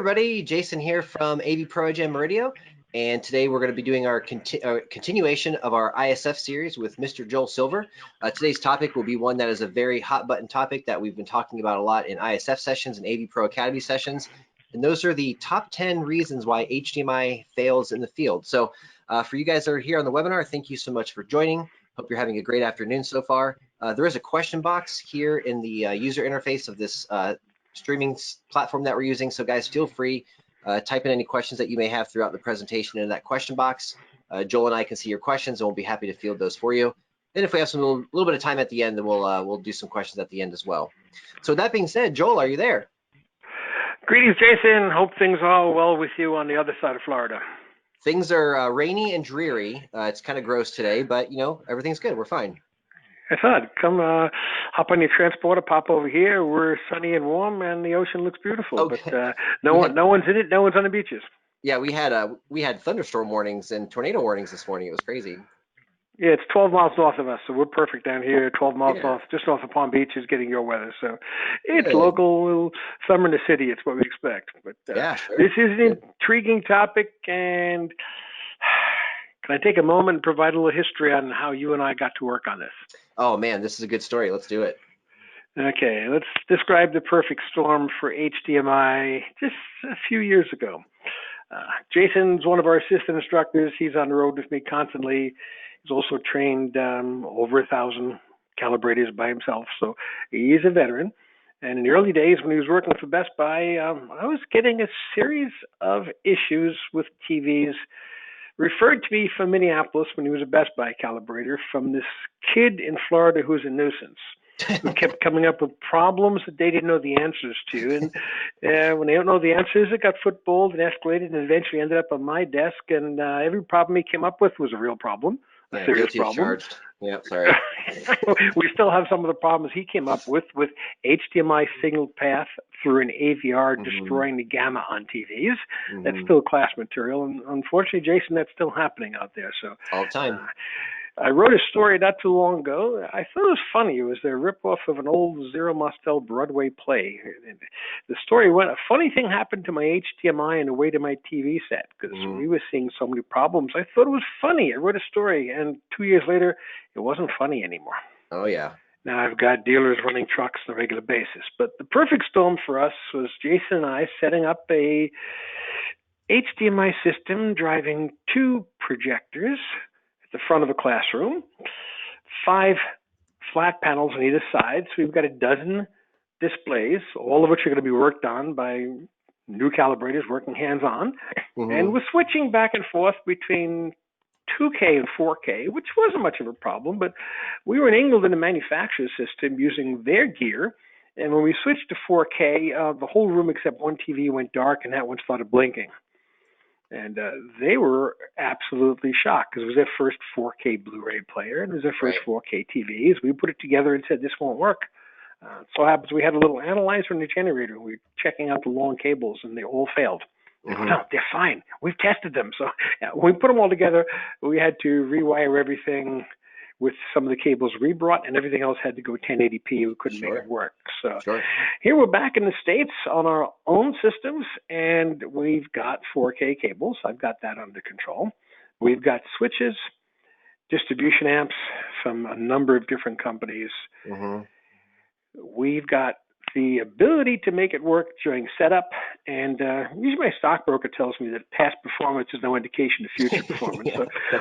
everybody, Jason here from AVPro and Murideo, and today we're going to be doing our continuation of our ISF series with Mr. Joel Silver. Today's topic will be one that is a very hot button topic that we've been talking about a lot in ISF sessions and AVPro Academy sessions, and those are the top 10 reasons why HDMI fails in the field. So for you guys that are here on the webinar, thank you so much for joining. Hope you're having a great afternoon so far. There is a question box here in the user interface of this streaming platform that we're using. So guys, feel free, type in any questions that you may have throughout the presentation in that question box. Joel and I can see your questions and we'll be happy to field those for you. And if we have some little bit of time at the end, then we'll do some questions at the end as well. So with that being said, Joel, are you there? Greetings, Jason. Hope things are all well with you on the other side of Florida. Things are rainy and dreary. It's kind of gross today, but you know, everything's good. We're fine. I thought, come hop on your transporter, pop over here. We're sunny and warm, and the ocean looks beautiful. Okay. But no one's in it. No one's on the beaches. Yeah, we had thunderstorm warnings and tornado warnings this morning. It was crazy. Yeah, it's 12 miles north of us, so we're perfect down here. 12 miles north, just north of Palm Beach, is getting your weather. So it's Good. Local summer in the city. It's what we expect. But Yeah, sure. This is an intriguing topic, and can I take a moment and provide a little history on how you and I got to work on this? Oh man, this is a good story. Let's do it. Okay, let's describe the perfect storm for HDMI just a few years ago. Jason's one of our assistant instructors. He's on the road with me constantly. He's also trained over 1,000 calibrators by himself, so he's a veteran. And in the early days when he was working for Best Buy, I was getting a series of issues with TVs referred to me from Minneapolis when he was a Best Buy calibrator from this kid in Florida who's a nuisance, who kept coming up with problems that they didn't know the answers to. And when they don't know the answers, it got footballed and escalated and eventually ended up on my desk. And every problem he came up with was a real problem, a serious problem. Charged. Yeah, sorry. We still have some of the problems he came up with HDMI signal path through an AVR destroying the gamma on TVs. That's still class material, and unfortunately, Jason, that's still happening out there. So all the time. I wrote a story not too long ago. I thought it was funny. It was a ripoff of an old Zero Mostel Broadway play. The story went, a funny thing happened to my HDMI on the way to my TV set, because we were seeing so many problems. I thought it was funny. I wrote a story, and 2 years later, it wasn't funny anymore. Oh, yeah. Now I've got dealers running trucks on a regular basis. But the perfect storm for us was Jason and I setting up a HDMI system driving 2 projectors at the front of a classroom, 5 flat panels on either side. So we've got a dozen displays, all of which are going to be worked on by new calibrators working hands-on. And we're switching back and forth between 2K and 4K, which wasn't much of a problem, but we were in England in a manufacturer system using their gear. And when we switched to 4K, the whole room except one TV went dark and that one started blinking. And they were absolutely shocked because it was their first 4K Blu-ray player and it was their first 4K TVs. We put it together and said, this won't work. So happens we had a little analyzer in the generator. We were checking out the long cables and they all failed. No, they're fine. We've tested them. So when we put them all together, we had to rewire everything with some of the cables rebrought, and everything else had to go 1080p. We couldn't make it work. So here we're back in the States on our own systems, and we've got 4K cables. I've got that under control. We've got switches, distribution amps from a number of different companies. We've got the ability to make it work during setup, and usually my stockbroker tells me that past performance is no indication of future performance.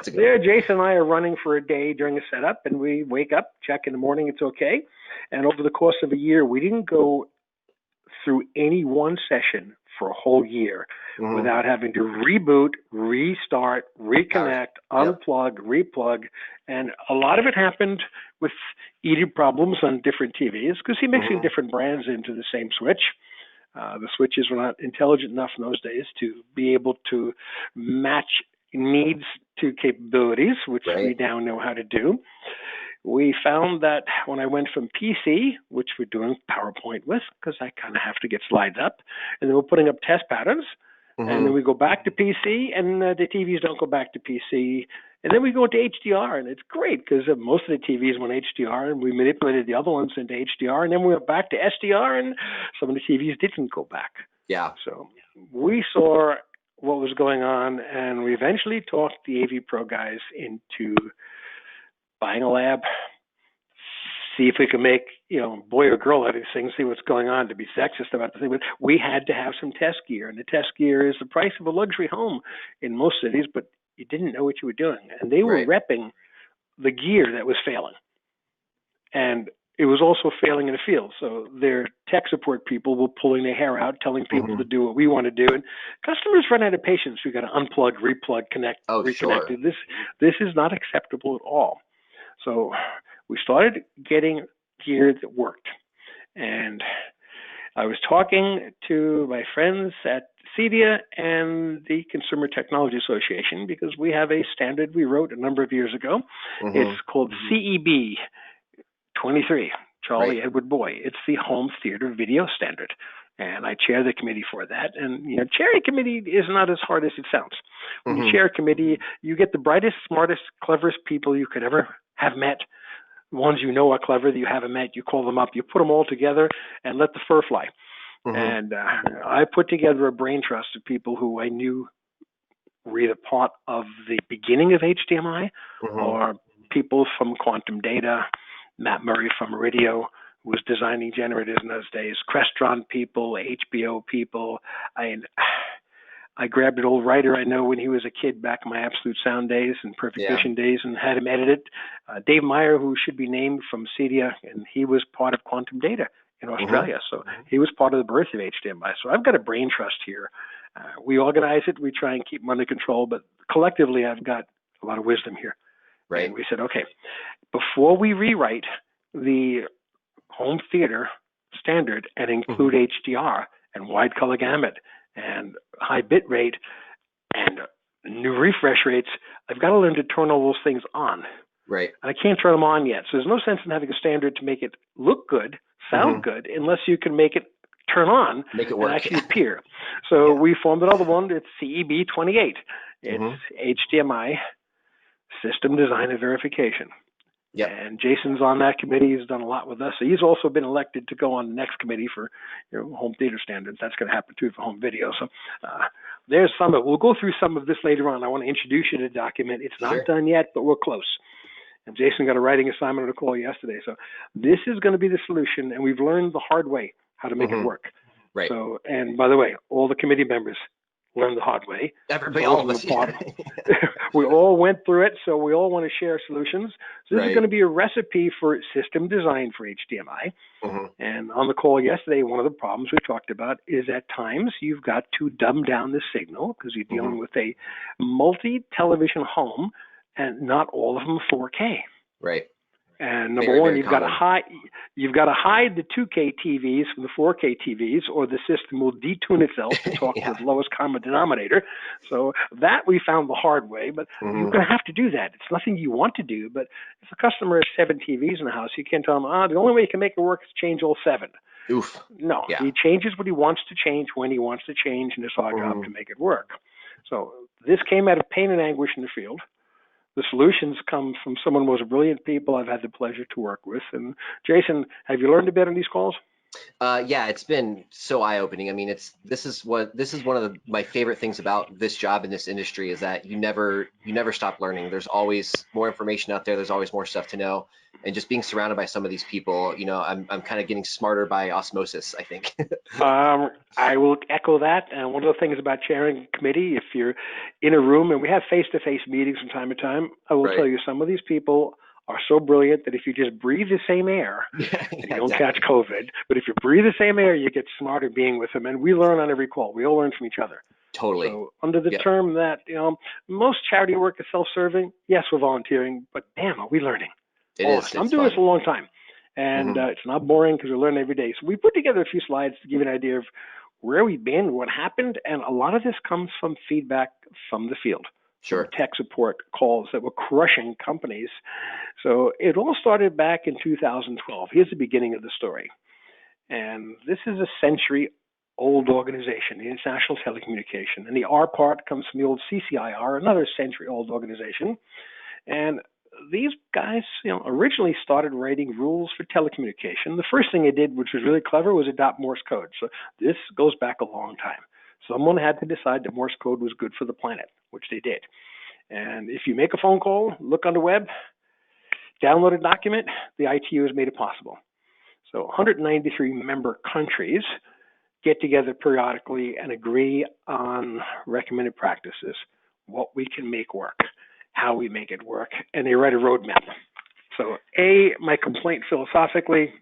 So there, Jason and I are running for a day during a setup, and we wake up, check in the morning, it's okay. And over the course of a year, we didn't go through any one session for a whole year without having to reboot, restart, reconnect, unplug, replug. And a lot of it happened with EDID problems on different TVs because he mixing different brands into the same switch. The switches were not intelligent enough in those days to be able to match needs to capabilities, which we now know how to do. We found that when I went from PC, which we're doing PowerPoint with, because I kind of have to get slides up, and then we're putting up test patterns, and then we go back to PC, and the TVs don't go back to PC, and then we go into HDR, and it's great because most of the TVs went HDR, and we manipulated the other ones into HDR, and then we went back to SDR, and some of the TVs didn't go back. Yeah. So we saw what was going on, and we eventually talked the AVPro guys into buying a lab, see if we could make, boy or girl out of these things, see what's going on, to be sexist about the thing. But we had to have some test gear, and the test gear is the price of a luxury home in most cities, but you didn't know what you were doing. And they were repping the gear that was failing. And it was also failing in the field. So their tech support people were pulling their hair out, telling people to do what we want to do. And customers run out of patience. We got to unplug, replug, connect, reconnect. Sure. This is not acceptable at all. So we started getting gear that worked. And I was talking to my friends at CEDIA and the Consumer Technology Association, because we have a standard we wrote a number of years ago. It's called CEB 23, Charlie Edward Boy. It's the home theater video standard. And I chair the committee for that. And, chairing a committee is not as hard as it sounds. When you chair a committee, you get the brightest, smartest, cleverest people you could ever have met. The ones you know are clever that you haven't met, you call them up, you put them all together and let the fur fly. And I put together a brain trust of people who I knew were either part of the beginning of HDMI or people from Quantum Data, Matt Murray from Murideo, who was designing generators in those days, Crestron people, HBO people. I grabbed an old writer I know when he was a kid back in my Absolute Sound days and Perfect Vision days and had him edit it. Dave Meyer, who should be named from CEDIA, and he was part of Quantum Data in Australia. So he was part of the birth of HDMI. So I've got a brain trust here. We organize it. We try and keep them under control, but collectively I've got a lot of wisdom here. Right. And we said, okay, before we rewrite the home theater standard and include HDR and wide color gamut and high bit rate and new refresh rates, I've got to learn to turn all those things on. Right. And I can't turn them on yet. So there's no sense in having a standard to make it look good, sound good, unless you can make it turn on Make it work. and actually appear. So we formed another one. It's CEB 28. It's HDMI System Design and Verification. Yep. And Jason's on that committee. He's done a lot with us. So he's also been elected to go on the next committee for home theater standards. That's going to happen too for home video. So there's some of it. We'll go through some of this later on. I want to introduce you to the document. It's not done yet, but we're close. And Jason got a writing assignment on a call yesterday. So this is going to be the solution, and we've learned the hard way how to make it work. Right. So, and by the way, all the committee members learned the hard way. Everybody, all of us. We all went through it, so we all want to share solutions. So this is going to be a recipe for system design for HDMI. And on the call yesterday, one of the problems we talked about is at times you've got to dumb down the signal because you're dealing with a multi-television home, and not all of them 4K. Right. And number one, you've got to hide the 2K TVs from the 4K TVs, or the system will detune itself to talk to the lowest common denominator. So that we found the hard way, but you're going to have to do that. It's nothing you want to do, but if a customer has 7 TVs in the house, you can't tell them, the only way you can make it work is change all 7. Oof. No, he changes what he wants to change when he wants to change, and it's our job to make it work. So this came out of pain and anguish in the field. The solutions come from some of the most brilliant people I've had the pleasure to work with. And Jason, have you learned a bit on these calls? Yeah, it's been so eye-opening. I mean, this is one of my favorite things about this job in this industry is that you never stop learning. There's always more information out there. There's always more stuff to know. And just being surrounded by some of these people, I'm kind of getting smarter by osmosis, I think. I will echo that. And one of the things about chairing a committee, if you're in a room, and we have face-to-face meetings from time to time, I will tell you some of these people are so brilliant that if you just breathe the same air, you don't catch COVID. But if you breathe the same air, you get smarter being with them. And we learn on every call. We all learn from each other. Totally. So under the term that, most charity work is self-serving, yes, we're volunteering, but damn, are we learning? It is. I'm doing this a long time. And it's not boring because we learn every day. So we put together a few slides to give you an idea of where we've been, what happened. And a lot of this comes from feedback from the field. Sure. Tech support calls that were crushing companies. So it all started back in 2012. Here's the beginning of the story. And this is a century-old organization, the International Telecommunication. And the R part comes from the old CCIR, another century-old organization. And these guys, originally started writing rules for telecommunication. The first thing they did, which was really clever, was adopt Morse code. So this goes back a long time. Someone had to decide that Morse code was good for the planet, which they did. And if you make a phone call, look on the web, download a document, the ITU has made it possible. So 193 member countries get together periodically and agree on recommended practices, what we can make work, how we make it work, and they write a roadmap. So my complaint philosophically,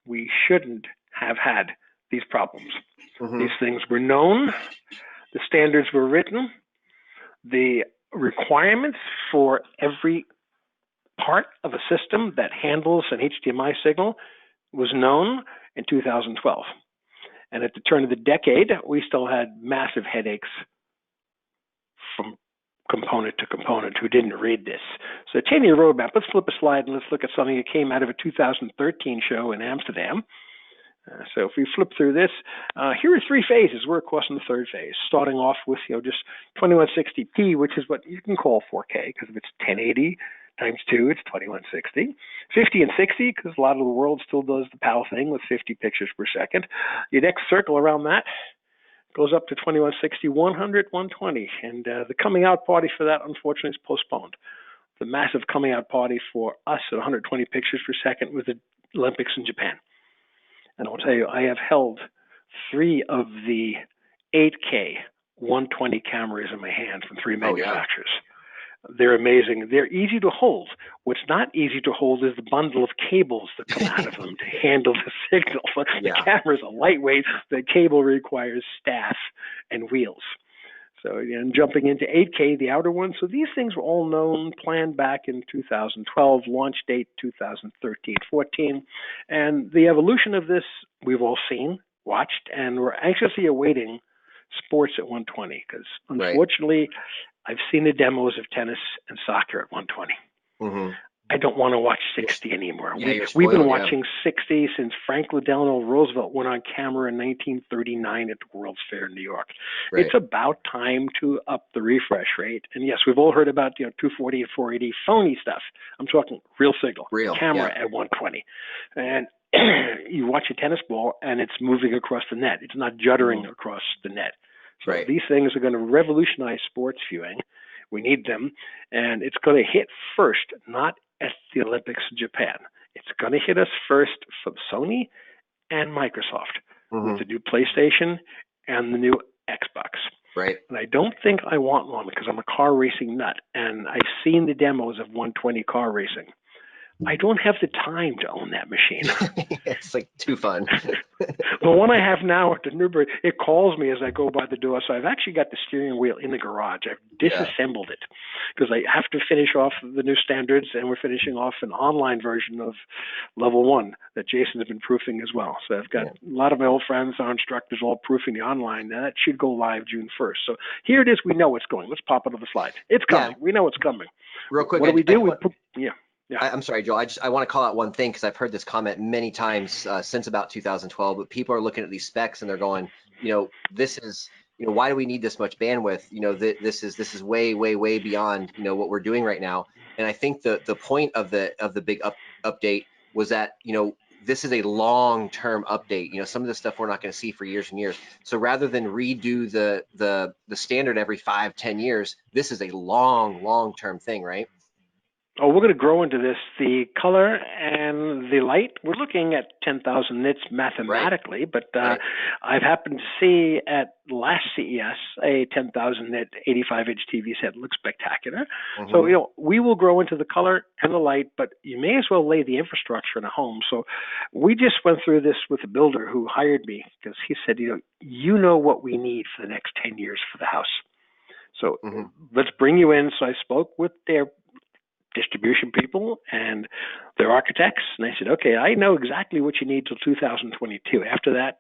we shouldn't have had these problems. Mm-hmm. These things were known, the standards were written, the requirements for every part of a system that handles an HDMI signal was known in 2012. And at the turn of the decade, we still had massive headaches from component to component who didn't read this. So 10-year roadmap, let's flip a slide and let's look at something that came out of a 2013 show in Amsterdam. So if we flip through this, here are 3 phases. We're of course in the 3rd phase, starting off with just 2160p, which is what you can call 4K, because if it's 1080 times 2, it's 2160. 50 and 60, because a lot of the world still does the PAL thing with 50 pictures per second. Your next circle around that goes up to 2160, 100, 120. And the coming out party for that, unfortunately, is postponed. The massive coming out party for us at 120 pictures per second was the Olympics in Japan. And I'll tell you, I have held 3 of the 8K 120 cameras in my hand from 3 manufacturers. Yeah. They're amazing. They're easy to hold. What's not easy to hold is the bundle of cables that come out of them to handle the signal. The cameras are lightweight. The cable requires staff and wheels. So again, jumping into 8K, the outer one. So these things were all known, planned back in 2012, launch date 2013-14. And the evolution of this, we've all seen, watched, and we're anxiously awaiting sports at 120, because unfortunately, I've seen the demos of tennis and soccer at 120. Mm-hmm. I don't want to watch 60 anymore. We've been watching 60 since Franklin Delano Roosevelt went on camera in 1939 at the World's Fair in New York. Right. It's about time to up the refresh rate. And yes, we've all heard about 240 and 480 phony stuff. I'm talking real signal, camera at 120. And you watch a tennis ball and it's moving across the net. It's not juddering across the net. So these things are going to revolutionize sports viewing. We need them. And it's going to hit first, not at the Olympics in Japan. It's going to hit us first from Sony and Microsoft with the new PlayStation and the new Xbox. Right. And I don't think I want one because I'm a car racing nut, and I've seen the demos of 120 car racing. I don't have the time to own that machine. It's like too fun. The one I have now at the Nürburgring, it calls me as I go by the door. So I've actually got the steering wheel in the garage. I've disassembled it because I have to finish off the new standards, and we're finishing off an online version of level 1 that Jason has been proofing as well. So I've got a lot of my old friends, our instructors, all proofing the online. And that should go live June 1st. So here it is. We know it's going. Let's pop it on the slide. It's coming. Yeah. We know it's coming. Real quick. What do? I'm sorry, Joel. I want to call out one thing because I've heard this comment many times since about 2012. But people are looking at these specs and they're going, this is, why do we need this much bandwidth? This is way, way, way beyond, what we're doing right now. And I think the point of the big update was that, this is a long-term update. Some of the stuff we're not going to see for years and years. So rather than redo the standard every 5-10 years, this is a long-term thing, right? Oh, we're going to grow into this. The color and the light, we're looking at 10,000 nits mathematically, but I've happened to see at last CES a 10,000 nit 85-inch TV set. It looks spectacular. Mm-hmm. So, we will grow into the color and the light, but you may as well lay the infrastructure in a home. So we just went through this with a builder who hired me because he said, you know what we need for the next 10 years for the house. So let's bring you in. So I spoke with their distribution people and their architects, and I said, okay, I know exactly what you need till 2022. After that,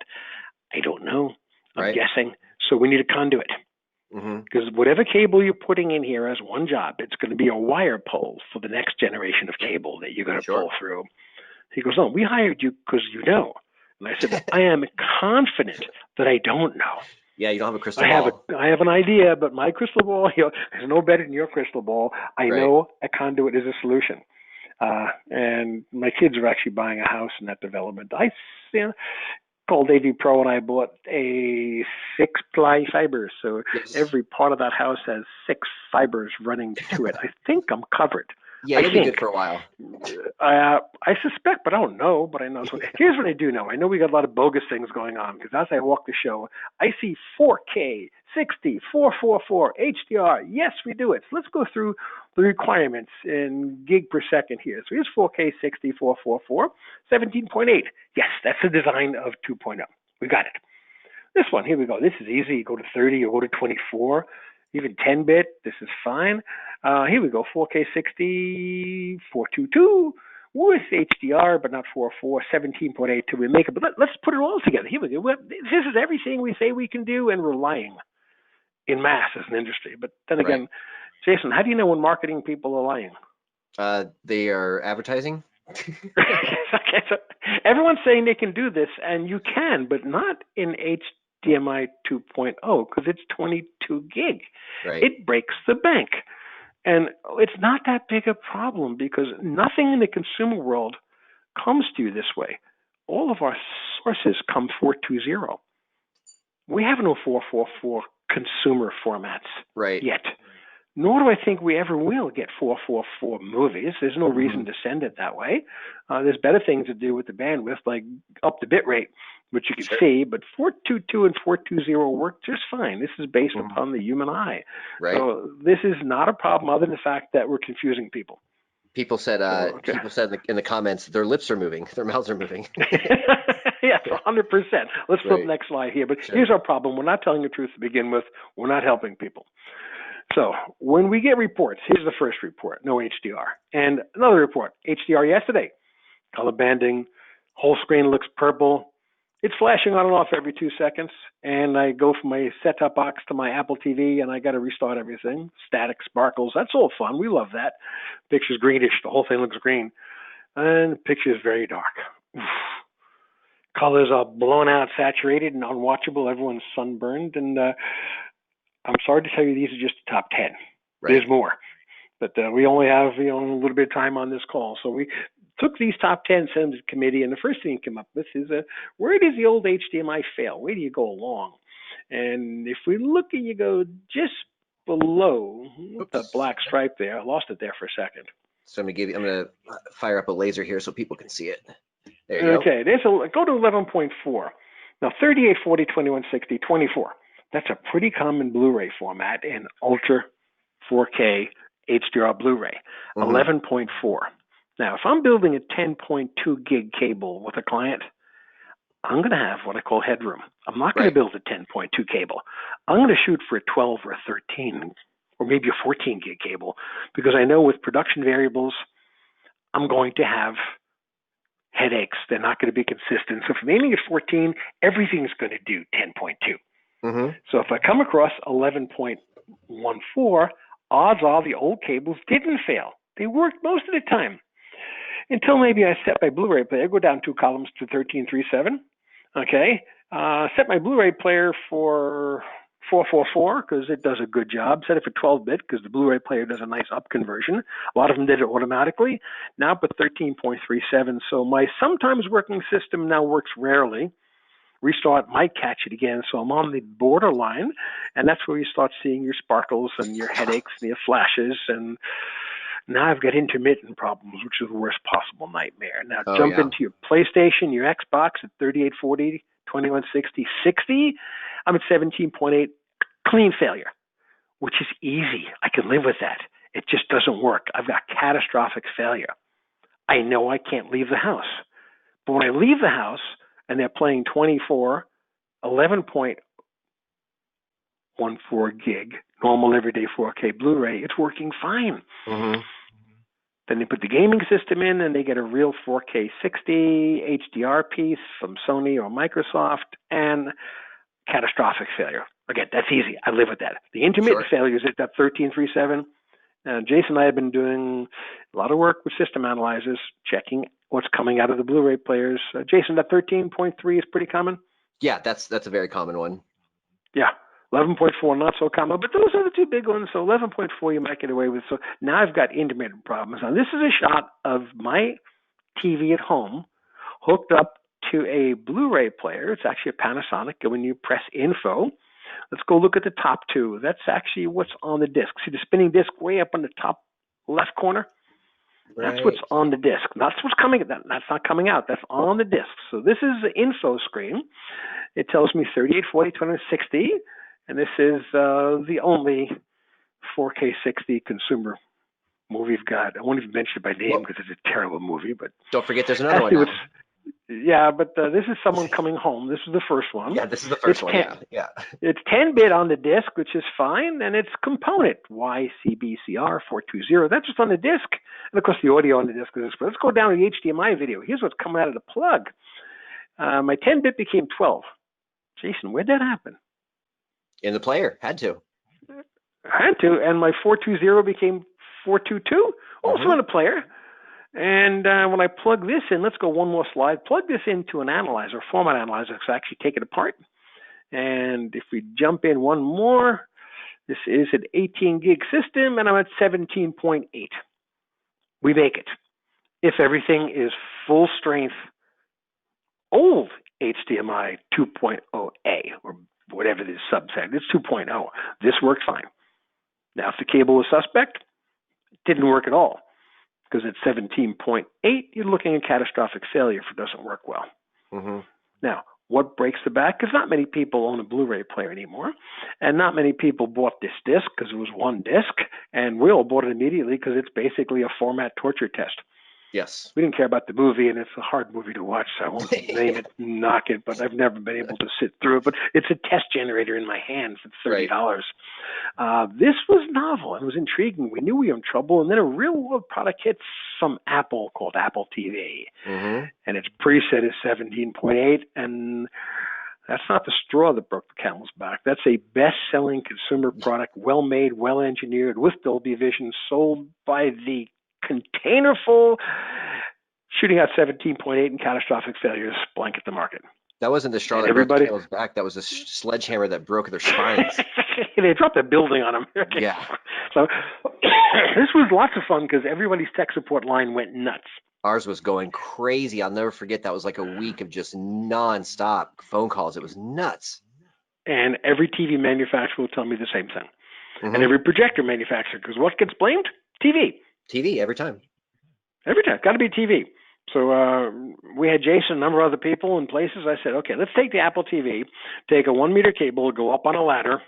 I don't know. I'm guessing. So we need a conduit. Because whatever cable you're putting in here has one job. It's going to be a wire pull for the next generation of cable that you're going to pull through. He goes, no, we hired you because you know. And I said, I am confident that I don't know. Yeah, you don't have a crystal ball. I have an idea, but my crystal ball is no better than your crystal ball. I Right. know a conduit is a solution. And my kids are actually buying a house in that development. I called AVPro and I bought a 6-ply fiber. So Yes. every part of that house has 6 fibers running to it. I think I'm covered. Yeah, you'll be good for a while. I suspect, but I don't know. But I know. So here's what I do know. I know we got a lot of bogus things going on because as I walk the show, I see 4K, 60, 444, HDR. Yes, we do it. So let's go through the requirements in gig per second here. So here's 4K, 60, 444, 17.8. Yes, that's the design of 2.0. We got it. This one, here we go. This is easy. You go to 30 or go to 24, even 10-bit. This is fine. Here we go. 4K 60, 422 with HDR, but not 4.4, 17.8 to make it. But let's put it all together. Here we go. This is everything we say we can do, and we're lying in mass as an industry. But then again, right. Jason, how do you know when marketing people are lying? They are advertising. Okay, so everyone's saying they can do this, and you can, but not in HDMI 2.0 because it's 22 gig. Right. It breaks the bank. And it's not that big a problem because nothing in the consumer world comes to you this way. All of our sources come 420. We have no 444 consumer formats yet. Nor do I think we ever will get 444 movies. There's no reason to send it that way. There's better things to do with the bandwidth, like up the bit rate, which you can see, but 422 and 420 work just fine. This is based upon the human eye. Right. So this is not a problem other than the fact that we're confusing people. People said in the comments, their lips are moving, their mouths are moving. Yes, 100%. Let's flip the next slide here. But here's our problem. We're not telling the truth to begin with. We're not helping people. So when we get reports, here's the first report, no HDR. And another report, HDR yesterday. Color banding, whole screen looks purple. It's flashing on and off every 2 seconds. And I go from my set-top box to my Apple TV, and I got to restart everything. Static sparkles, that's all fun. We love that. Picture's greenish. The whole thing looks green. And the picture is very dark. Oof. Colors are blown out, saturated, and unwatchable. Everyone's sunburned. And I'm sorry to tell you, these are just the top 10. Right. There's more, but we only have a little bit of time on this call. So we took these top 10, sent them to the committee, and the first thing you come up with is where does the old HDMI fail? Where do you go along? And if we look and you go just below the black stripe there, I lost it there for a second. So I'm gonna fire up a laser here so people can see it. There you go. Okay, go to 11.4. Now 38, 40, 21, 60, 24. That's a pretty common Blu-ray format in Ultra 4K HDR Blu-ray, 11.4. Now, if I'm building a 10.2 gig cable with a client, I'm going to have what I call headroom. I'm not going to build a 10.2 cable. I'm going to shoot for a 12 or a 13 or maybe a 14 gig cable because I know with production variables, I'm going to have headaches. They're not going to be consistent. So if I'm aiming at 14, everything's going to do 10.2. So if I come across 11.14, odds are the old cables didn't fail. They worked most of the time. Until maybe I set my Blu-ray player, go down 2 columns to 13.37. Okay. Set my Blu-ray player for 444 because it does a good job. Set it for 12-bit because the Blu-ray player does a nice up conversion. A lot of them did it automatically. Now put 13.37. So my sometimes working system now works rarely. Restart might catch it again, so I'm on the borderline, and that's where you start seeing your sparkles and your headaches and your flashes, and now I've got intermittent problems, which is the worst possible nightmare. Now jump into your PlayStation, your Xbox at 3840, 2160, 60. I'm at 17.8, clean failure, which is easy. I can live with that. It just doesn't work. I've got catastrophic failure. I know I can't leave the house, but when I leave the house, and they're playing 24, 11.14 gig, normal everyday 4K Blu-ray, it's working fine. Then they put the gaming system in, and they get a real 4K 60 HDR piece from Sony or Microsoft, and catastrophic failure. Again, that's easy. I live with that. The intermittent failures at that 13.37. Jason and I have been doing a lot of work with system analyzers, checking what's coming out of the Blu-ray players. Jason, that 13.3 is pretty common? Yeah, that's a very common one. Yeah. 11.4 not so common, but those are the two big ones. So 11.4 you might get away with. So now I've got intermittent problems. Now this is a shot of my TV at home hooked up to a Blu-ray player. It's actually a Panasonic. And when you press info, let's go look at the top two. That's actually what's on the disc. See the spinning disc way up on the top left corner? That's Right. what's on the disc. That's what's coming. That's not coming out. That's on the disc. So this is the info screen. It tells me 38, 40, 260. And this is the only 4K 60 consumer movie we've got. I won't even mention it by name because it's a terrible movie. But Don't forget, there's another one now. Yeah, but this is someone coming home. This is the first one. Yeah, this is the first one. Yeah. It's 10-bit on the disc, which is fine, and it's component YCBCR 420. That's just on the disc, and of course the audio on the disc is. Let's go down to the HDMI video. Here's what's coming out of the plug. My 10-bit became 12. Jason, where'd that happen? In the player, had to. Had to, and my 420 became 422, also in the player. And when I plug this in, let's go one more slide. Plug this into an analyzer, format analyzer, so actually take it apart. And if we jump in one more, this is an 18 gig system, and I'm at 17.8. We make it. If everything is full strength, old HDMI 2.0A, or whatever this subset, it's 2.0. This works fine. Now, if the cable is suspect, it didn't work at all. Because at 17.8, you're looking at catastrophic failure if it doesn't work well. Now, what breaks the back? Because not many people own a Blu-ray player anymore, and not many people bought this disc because it was one disc, and we all bought it immediately because it's basically a format torture test. Yes. We didn't care about the movie, and it's a hard movie to watch, so I won't name it, knock it, but I've never been able to sit through it. But it's a test generator in my hands. It's $30. Right. This was novel. It was intriguing. We knew we were in trouble, and then a real-world product hits from Apple called Apple TV, and its preset is 17.8, and that's not the straw that broke the camel's back. That's a best-selling consumer product, well-made, well-engineered, with Dolby Vision, sold by the container full, shooting out 17.8 in catastrophic failures, blanket the market. That wasn't the straw that broke the camel's back. That was a sledgehammer that broke their spines. They dropped a building on them. Yeah. So this was lots of fun because everybody's tech support line went nuts. Ours was going crazy. I'll never forget. That was like a week of just nonstop phone calls. It was nuts. And every TV manufacturer will tell me the same thing. And every projector manufacturer, because what gets blamed? TV. TV every time. Every time. Got to be TV. So we had Jason, a number of other people in places. I said, okay, let's take the Apple TV, take a 1-meter cable, go up on a ladder,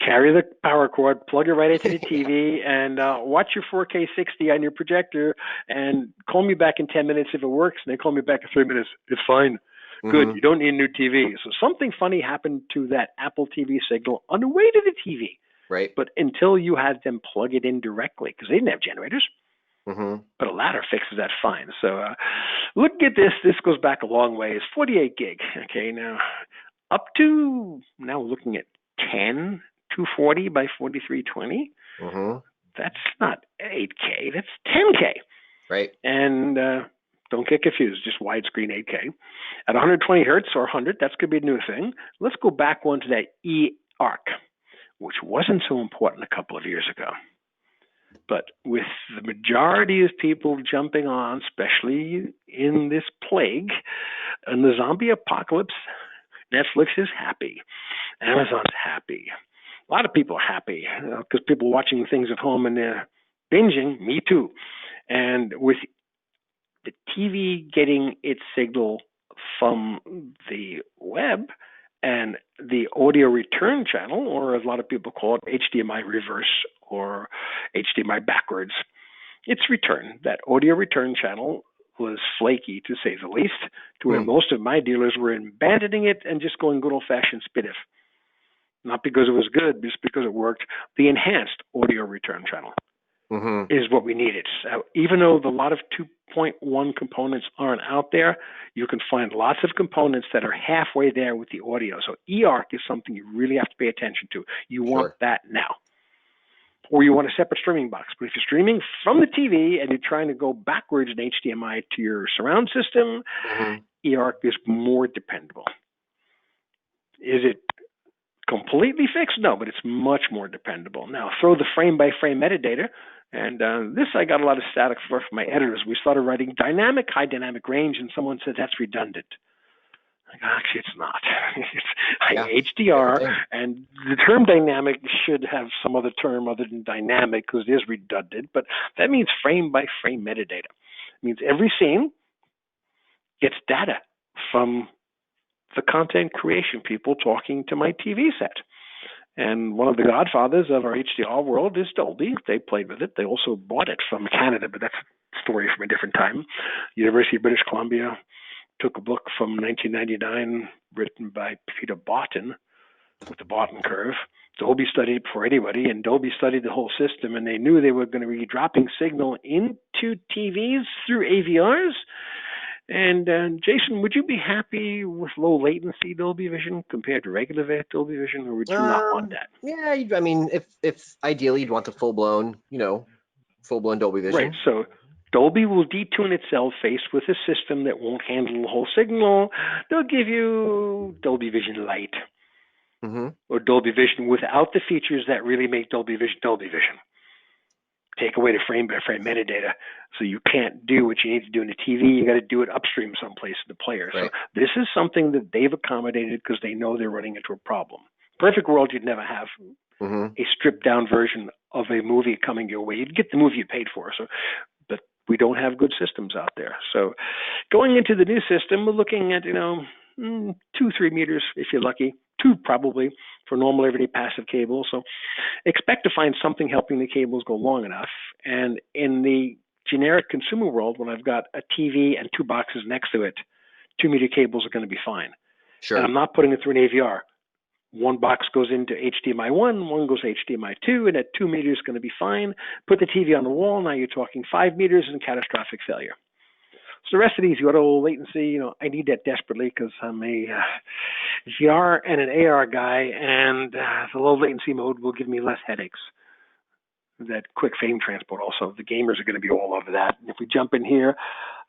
carry the power cord, plug it right into the TV, and watch your 4K 60 on your projector, and call me back in 10 minutes if it works, and then call me back in 3 minutes. It's fine. Good. You don't need a new TV. So something funny happened to that Apple TV signal on the way to the TV. Right. But until you had them plug it in directly, because they didn't have generators. But a ladder fixes that fine. So look at this. This goes back a long way. It's 48 gig. Okay, now up to, now we're looking at 10, 240 by 4320. That's not 8K. That's 10K. Right. And don't get confused. Just widescreen 8K. At 120 hertz or 100, that's going to be a new thing. Let's go back one to that eARC, which wasn't so important a couple of years ago. But with the majority of people jumping on, especially in this plague, and the zombie apocalypse, Netflix is happy. Amazon's happy. A lot of people are happy because people are watching things at home and they're binging. Me too. And with the TV getting its signal from the web, and the audio return channel, or as a lot of people call it, HDMI reverse or HDMI backwards, its return. That audio return channel was flaky, to say the least, to where most of my dealers were abandoning it and just going good old-fashioned SPDIF. Not because it was good, just because it worked. The enhanced audio return channel is what we needed. So even though a lot of 2.1 components aren't out there, you can find lots of components that are halfway there with the audio. So eARC is something you really have to pay attention to. You want that now. Or you want a separate streaming box. But if you're streaming from the TV and you're trying to go backwards in HDMI to your surround system, eARC is more dependable. Is it completely fixed? No, but it's much more dependable. Now, throw the frame-by-frame metadata, and this I got a lot of static for from my editors. We started writing dynamic, high dynamic range, and someone said that's redundant. Actually, it's not. It's HDR, and the term dynamic should have some other term other than dynamic because it is redundant, but that means frame-by-frame metadata. It means every scene gets data from the content creation people talking to my TV set. And one of the godfathers of our HDR world is Dolby. They played with it. They also bought it from Canada, but that's a story from a different time. University of British Columbia took a book from 1999 written by Peter Botten with the Botten curve. Dolby studied it before anybody, and Dolby studied the whole system, and they knew they were going to be dropping signal into TVs through AVRs. And Jason, would you be happy with low latency Dolby Vision compared to regular Dolby Vision, or would you not want that? Yeah, I mean, if ideally you'd want the full-blown Dolby Vision. Right, so Dolby will detune itself faced with a system that won't handle the whole signal. They'll give you Dolby Vision Lite or Dolby Vision without the features that really make Dolby Vision. Take away the frame-by-frame metadata, so you can't do what you need to do in the TV. You got to do it upstream someplace in the player. Right. So this is something that they've accommodated because they know they're running into a problem. Perfect world, you'd never have a stripped-down version of a movie coming your way. You'd get the movie you paid for. So, but we don't have good systems out there. So, going into the new system, we're looking at 2-3 meters if you're lucky. 2 probably for normal everyday passive cables. So expect to find something helping the cables go long enough. And in the generic consumer world, when I've got a TV and 2 boxes next to it, 2-meter cables are going to be fine. Sure. And I'm not putting it through an AVR. 1 box goes into HDMI 1, 1 goes to HDMI 2, and at 2 meters is going to be fine. Put the TV on the wall, now you're talking 5 meters and catastrophic failure. So the rest of these, you got a low latency. I need that desperately because I'm a GR and an AR guy, and the low latency mode will give me less headaches. That quick frame transport also, the gamers are going to be all over that. And if we jump in here,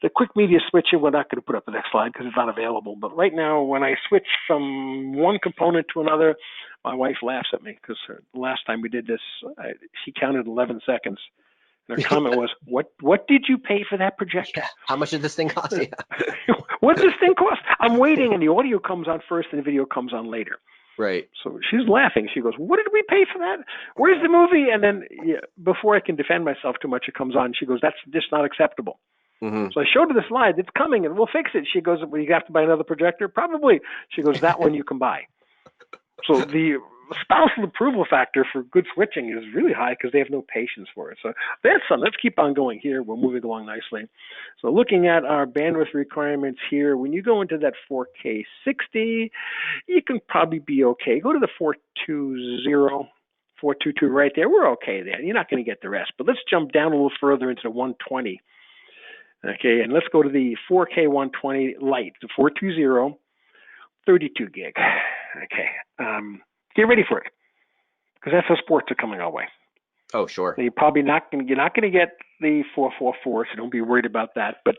the quick media switcher, we're not going to put up the next slide because it's not available. But right now, when I switch from one component to another, my wife laughs at me because the last time we did this, she counted 11 seconds. Their comment was, what did you pay for that projector? Yeah. How much did this thing cost? Yeah. What does this thing cost? I'm waiting, and the audio comes on first, and the video comes on later. Right. So she's laughing. She goes, what did we pay for that? Where's the movie? And then before I can defend myself too much, it comes on. She goes, that's just not acceptable. So I showed her the slide. It's coming, and we'll fix it. She goes, well, you have to buy another projector? Probably. She goes, that one you can buy. So the spousal approval factor for good switching is really high because they have no patience for it. So that's something. Let's keep on going here. We're moving along nicely. So looking at our bandwidth requirements here, when you go into that 4K 60, you can probably be okay. Go to the 420, 422 right there. We're okay there. You're not going to get the rest. But let's jump down a little further into the 120. Okay, and let's go to the 4K 120 Lite, the 420, 32 gig. Okay. Get ready for it, because that's how sports are coming our way. Oh, sure. So you're not going to get the 444, so don't be worried about that. But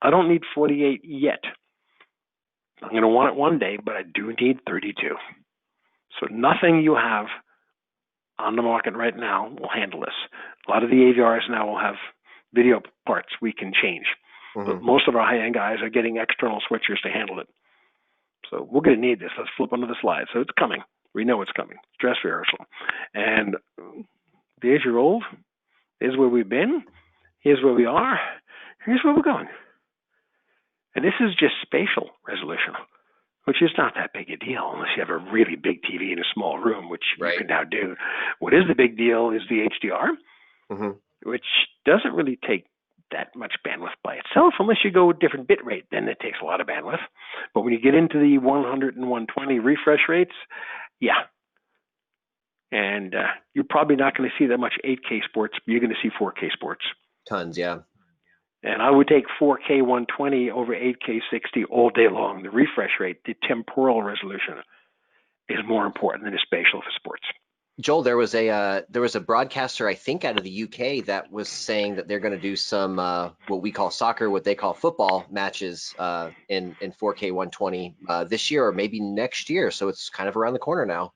I don't need 48 yet. I'm going to want it one day, but I do need 32. So nothing you have on the market right now will handle this. A lot of the AVRs now will have video parts we can change. But most of our high-end guys are getting external switchers to handle it. So we're going to need this. Let's flip onto the slide. So it's coming. We know it's coming. Dress rehearsal. And there's your old. Here's where we've been. Here's where we are. Here's where we're going. And this is just spatial resolution, which is not that big a deal unless you have a really big TV in a small room, which you can now do. What is the big deal is the HDR, which doesn't really take that much bandwidth by itself unless you go a different bit rate. Then it takes a lot of bandwidth. But when you get into the 100 and 120 refresh rates, and you're probably not going to see that much 8K sports, but you're going to see 4K sports. Tons, yeah. And I would take 4K 120 over 8K 60 all day long. The refresh rate, the temporal resolution, is more important than the spatial for sports. Joel, there was a broadcaster, I think, out of the UK that was saying that they're going to do some what we call soccer, what they call football matches in 4K 120 this year or maybe next year. So it's kind of around the corner now.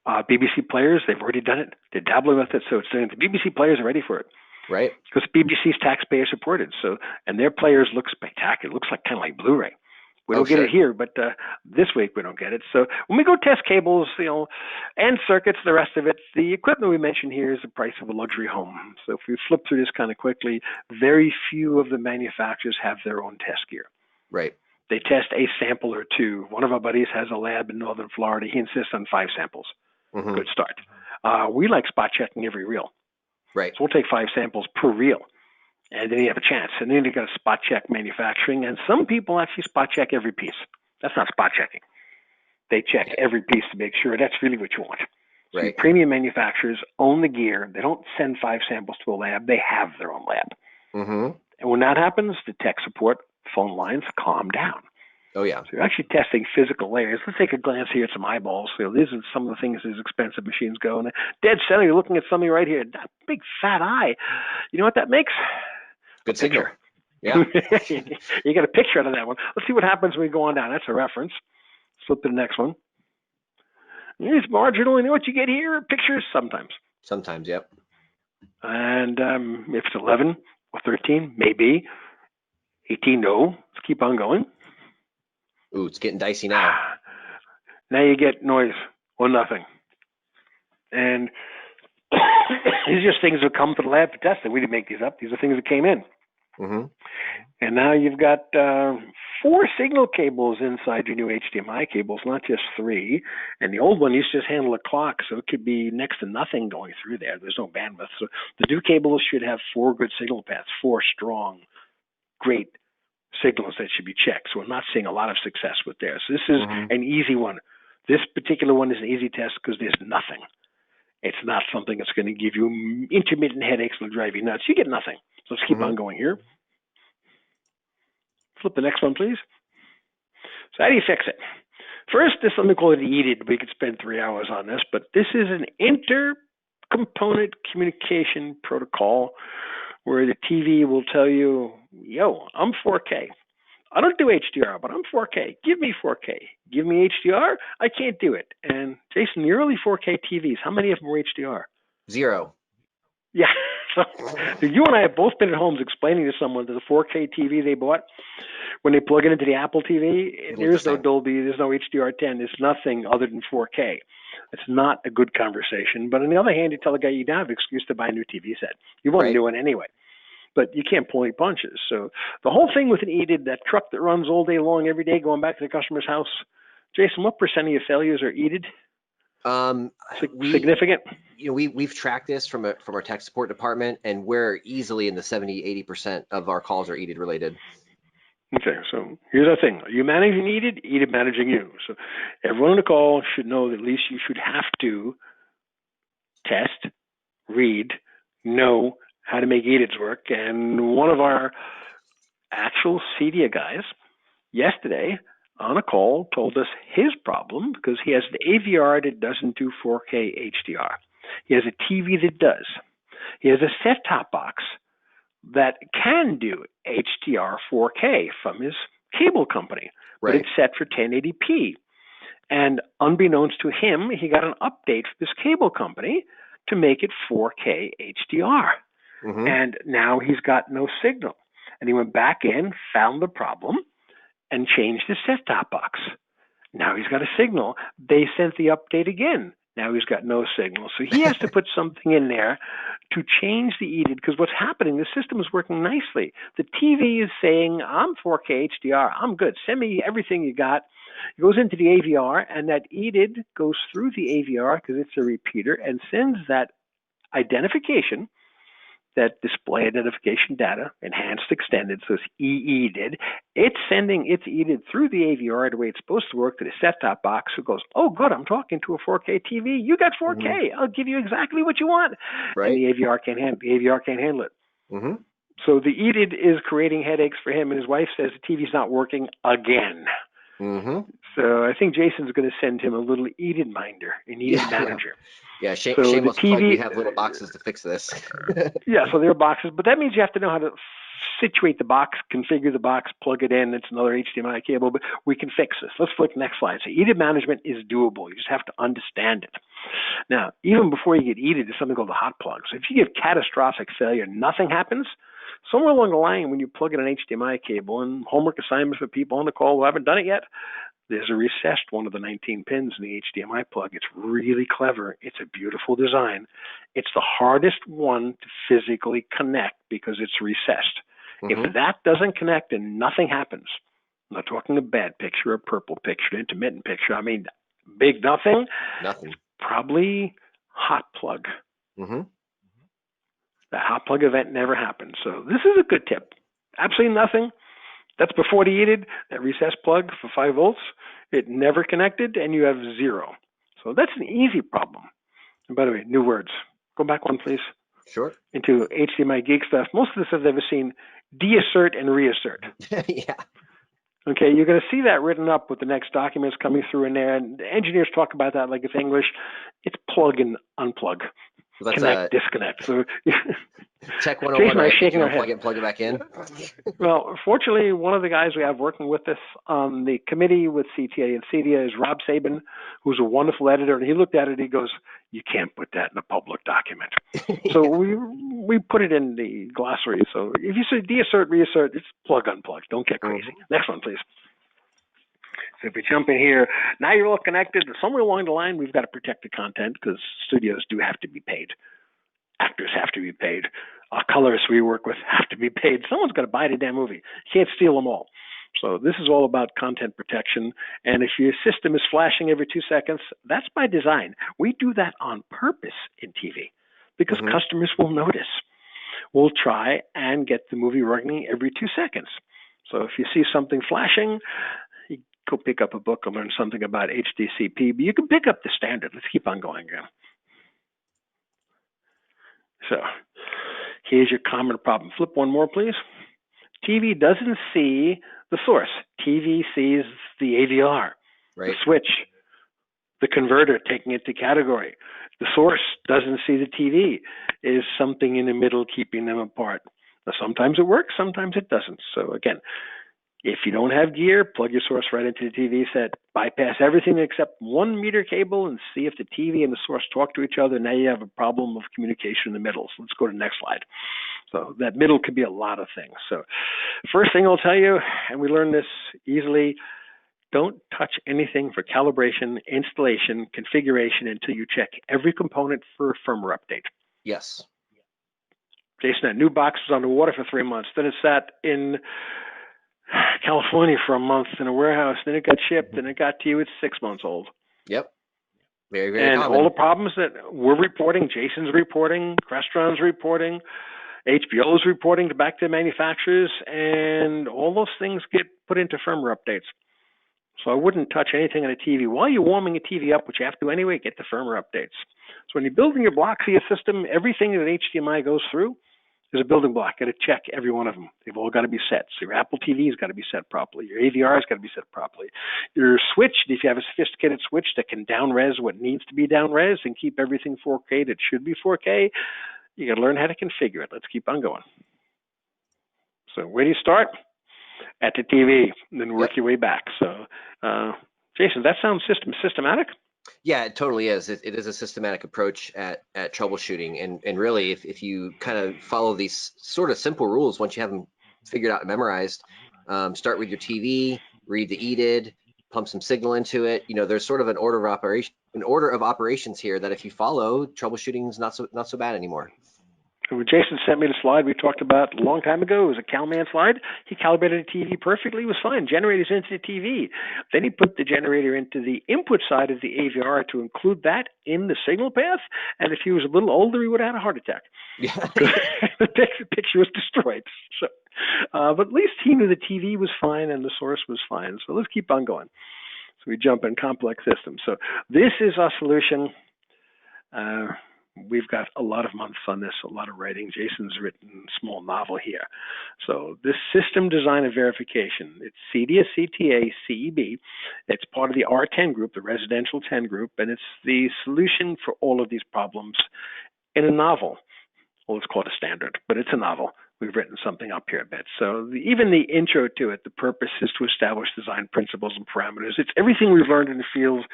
BBC players, they've already done it. They're dabbling with it, so it's saying the BBC players are ready for it. Right. Because BBC's taxpayer supported, so and their players look spectacular. It looks like kind of like Blu-ray. We don't get it here, but this week we don't get it. So when we go test cables, and circuits, the rest of it, the equipment we mentioned here is the price of a luxury home. So if we flip through this kind of quickly, very few of the manufacturers have their own test gear. Right. They test a sample or two. One of our buddies has a lab in northern Florida. He insists on 5 samples. Mm-hmm. Good start. We like spot checking every reel. Right. So we'll take 5 samples per reel. And then you have a chance. And then you got to spot check manufacturing. And some people actually spot check every piece. That's not spot checking. They check every piece to make sure that's really what you want. So right. Premium manufacturers own the gear. They don't send 5 samples to a lab. They have their own lab. Mm-hmm. And when that happens, the tech support phone lines calm down. Oh, yeah. So you're actually testing physical layers. Let's take a glance here at some eyeballs. These are some of the things these expensive machines go. And dead center, you're looking at something right here. That big fat eye. You know what that makes? Good signal. Yeah. You get a picture out of that one. Let's see what happens when we go on down. That's a reference. Flip to the next one. It's marginal. You know what you get here? Pictures sometimes. Sometimes, yep. And if it's 11 or 13, maybe. 18, no. Let's keep on going. Ooh, it's getting dicey now. Now you get noise or nothing. And these are just things that come to the lab for testing. We didn't make these up. These are things that came in. Mm-hmm. And now you've got 4 signal cables inside your new HDMI cables, not just 3. And the old one used to just handle a clock, so it could be next to nothing going through there. There's no bandwidth. So the new cables should have 4 good signal paths, 4 strong, great signals that should be checked. So we're not seeing a lot of success with there. So this is an easy one. This particular one is an easy test because there's nothing. It's not something that's going to give you intermittent headaches that will drive you nuts. You get nothing. So let's keep on going here. Flip the next one, please. So how do you fix it? First, this something called an EDID. We could spend 3 hours on this, but this is an inter-component communication protocol where the TV will tell you, yo, I'm 4K. I don't do HDR, but I'm 4K. Give me 4K. Give me HDR. I can't do it. And Jason, the early 4K TVs, how many of them were HDR? 0. Yeah. So you and I have both been at homes explaining to someone that the 4K TV they bought, when they plug it into the Apple TV, there's no Dolby, there's no HDR10, there's nothing other than 4K. It's not a good conversation. But on the other hand, you tell a guy you don't have an excuse to buy a new TV set. You want a new one anyway. But you can't pull any punches. So the whole thing with an EDID, that truck that runs all day long, every day, going back to the customer's house, Jason, what % of your failures are EDID? Significant? We've tracked this from our tech support department, and we're easily in the 70-80% of our calls are EDID related. Okay, so here's our thing. Are you managing EDID? EDID managing you. So everyone on the call should know that at least you should have to test, read, know how to make EDIDs work. And one of our actual CEDIA guys yesterday on a call told us his problem because he has an AVR that doesn't do 4K HDR. He has a TV that does. He has a set-top box that can do HDR 4K from his cable company, but it's set for 1080p. And unbeknownst to him, he got an update from his cable company to make it 4K HDR. And now he's got no signal. And he went back in, found the problem, and changed his set-top box. Now he's got a signal. They sent the update again. Now he's got no signal. So he has to put something in there to change the EDID, because what's happening, the system is working nicely. The TV is saying, I'm 4K HDR, I'm good, send me everything you got. It goes into the AVR, and that EDID goes through the AVR, because it's a repeater, and sends that identification, that display identification data, enhanced extended, so it's EEDID. It's sending its EDID through the AVR the way it's supposed to work to the set-top box, who goes, oh, good, I'm talking to a 4K TV. You got 4K. I'll give you exactly what you want. And the AVR can't handle it. So the EDID is creating headaches for him, and his wife says the TV's not working again. So I think Jason's going to send him a little EDID minder, an EDID manager. Yeah, so shameless the TV, plug, we have little boxes to fix this. Yeah, so there are boxes, but that means you have to know how to situate the box, configure the box, plug it in. It's another HDMI cable, but we can fix this. Let's flick next slide. So EDID management is doable. You just have to understand it. Now, even before you get EDID, there's something called the hot plug. So if you give catastrophic failure, nothing happens. Somewhere along the line, when you plug in an HDMI cable, and homework assignments for people on the call who haven't done it yet, there's a recessed one of the 19 pins in the HDMI plug. It's really clever. It's a beautiful design. It's the hardest one to physically connect because it's recessed. If that doesn't connect and nothing happens, I'm not talking a bad picture, a purple picture, an intermittent picture. I mean, big nothing. Nothing. Probably hot plug. That hot plug event never happened. So this is a good tip. Absolutely nothing. That's before the EDID, that recessed plug for 5 volts. It never connected, and you have 0. So that's an easy problem. And by the way, new words. Go back one, please. Sure. Into HDMI geek stuff. Most of this I've ever seen deassert and reassert. Yeah. Okay, you're going to see that written up with the next documents coming through in there. And the engineers talk about that like it's English. It's plug and unplug. Well, that's connect, disconnect. So Tech 101, right? Shaking our head. Plug it back in. Well, fortunately, one of the guys we have working with us on the committee with CTA and CEDIA is Rob Sabin, who's a wonderful editor. And he looked at it, he goes, "You can't put that in a public document." So we put it in the glossary. So if you say deassert, reassert, it's plug, unplug. Don't get crazy. Next one, please. So if we jump in here, now you're all connected. Somewhere along the line, we've got to protect the content because studios do have to be paid. Actors have to be paid. Colorists we work with have to be paid. Someone's got to buy the damn movie. You can't steal them all. So this is all about content protection. And if your system is flashing every 2 seconds, that's by design. We do that on purpose in TV because customers will notice. We'll try and get the movie running every 2 seconds. So if you see something flashing, you go pick up a book and learn something about HDCP, but you can pick up the standard. Let's keep on going here. So here's your common problem. Flip one more, please. TV doesn't see the source. TV sees the AVR, the switch, the converter taking it to category. The source doesn't see the TV. Is something in the middle keeping them apart. Now, sometimes it works, sometimes it doesn't. So again, if you don't have gear, plug your source right into the TV set, bypass everything except 1 meter cable and see if the TV and the source talk to each other. Now you have a problem of communication in the middle. So let's go to the next slide. So that middle could be a lot of things. So first thing I'll tell you, and we learn this easily, don't touch anything for calibration, installation, configuration until you check every component for a firmware update. Yes. Jason, that new box was on the water for 3 months. Then it sat in California for a month in a warehouse. Then it got shipped and it got to you. It's 6 months old. Yep. Very, very common. And all the problems that we're reporting, Jason's reporting, Crestron's reporting, HBO's reporting back to manufacturers, and all those things get put into firmware updates. So I wouldn't touch anything on a TV. While you're warming a TV up, which you have to anyway, get the firmware updates. So when you're building your blocks of your system, everything that HDMI goes through is a building block. Got to check every one of them. They've all got to be set. So your Apple TV's got to be set properly. Your AVR's got to be set properly. Your switch, if you have a sophisticated switch that can down-res what needs to be down-res and keep everything 4K that should be 4K, you got to learn how to configure it. Let's keep on going. So where do you start? At the TV, and then work your way back. So, Jason, that sounds systematic? Yeah, it totally is. It is a systematic approach at troubleshooting. And really, if you kind of follow these sort of simple rules, once you have them figured out and memorized, start with your TV, read the EDID, pump some signal into it. You know, there's sort of an order of operations here that if you follow, troubleshooting is not so bad anymore. When Jason sent me the slide we talked about a long time ago, it was a CalMan slide. He calibrated the TV perfectly. It was fine. Generators into the TV. Then he put the generator into the input side of the AVR to include that in the signal path. And if he was a little older, he would have had a heart attack. Yeah. The picture was destroyed. So, but at least he knew the TV was fine and the source was fine. So let's keep on going. So we jump in complex systems. So this is our solution. We've got a lot of months on this, a lot of writing. Jason's written a small novel here. So this system design and verification, it's CEDIA, CTA, CEB. It's part of the R10 group, the residential 10 group, and it's the solution for all of these problems in a novel. Well, it's called a standard, but it's a novel. we've written something up here a bit. So even the intro to it, the purpose is to establish design principles and parameters. It's everything we've learned in the field.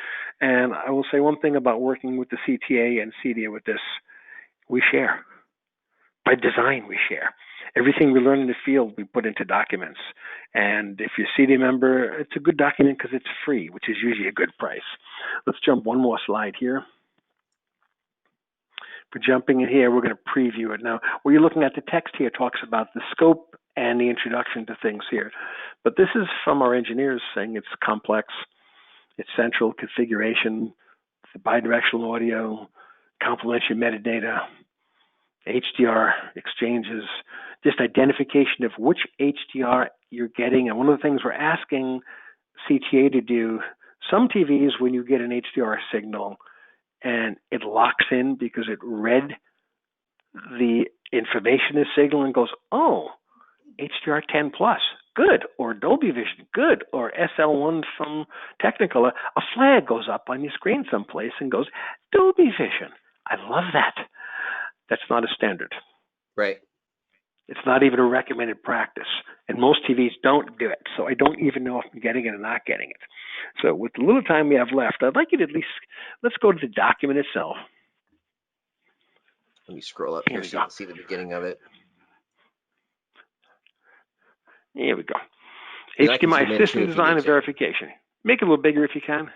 And I will say one thing about working with the CTA and CEDIA with this, we share. By design, we share. Everything we learn in the field, we put into documents. And if you're a CEDIA member, it's a good document because it's free, which is usually a good price. Let's jump one more slide here. For jumping in here, we're going to preview it. Now, where you're looking at the text here talks about the scope and the introduction to things here. But this is from our engineers saying it's complex, it's central configuration, the bidirectional audio, complementary metadata, HDR exchanges, just identification of which HDR you're getting. And one of the things we're asking CTA to do, some TVs, when you get an HDR signal and it locks in because it read the information in the signal and goes, oh, HDR 10 plus, good, or Dolby Vision, good, or SL1 from Technicolor, a flag goes up on your screen someplace and goes, Dolby Vision. I love that. That's not a standard. Right. It's not even a recommended practice. And most TVs don't do it. So I don't even know if I'm getting it or not getting it. So with the little time we have left, I'd like you to at least, let's go to the document itself. Let me scroll up here so you can see the beginning of it. Here we go. HDMI system design and verification. Make it a little bigger if you can.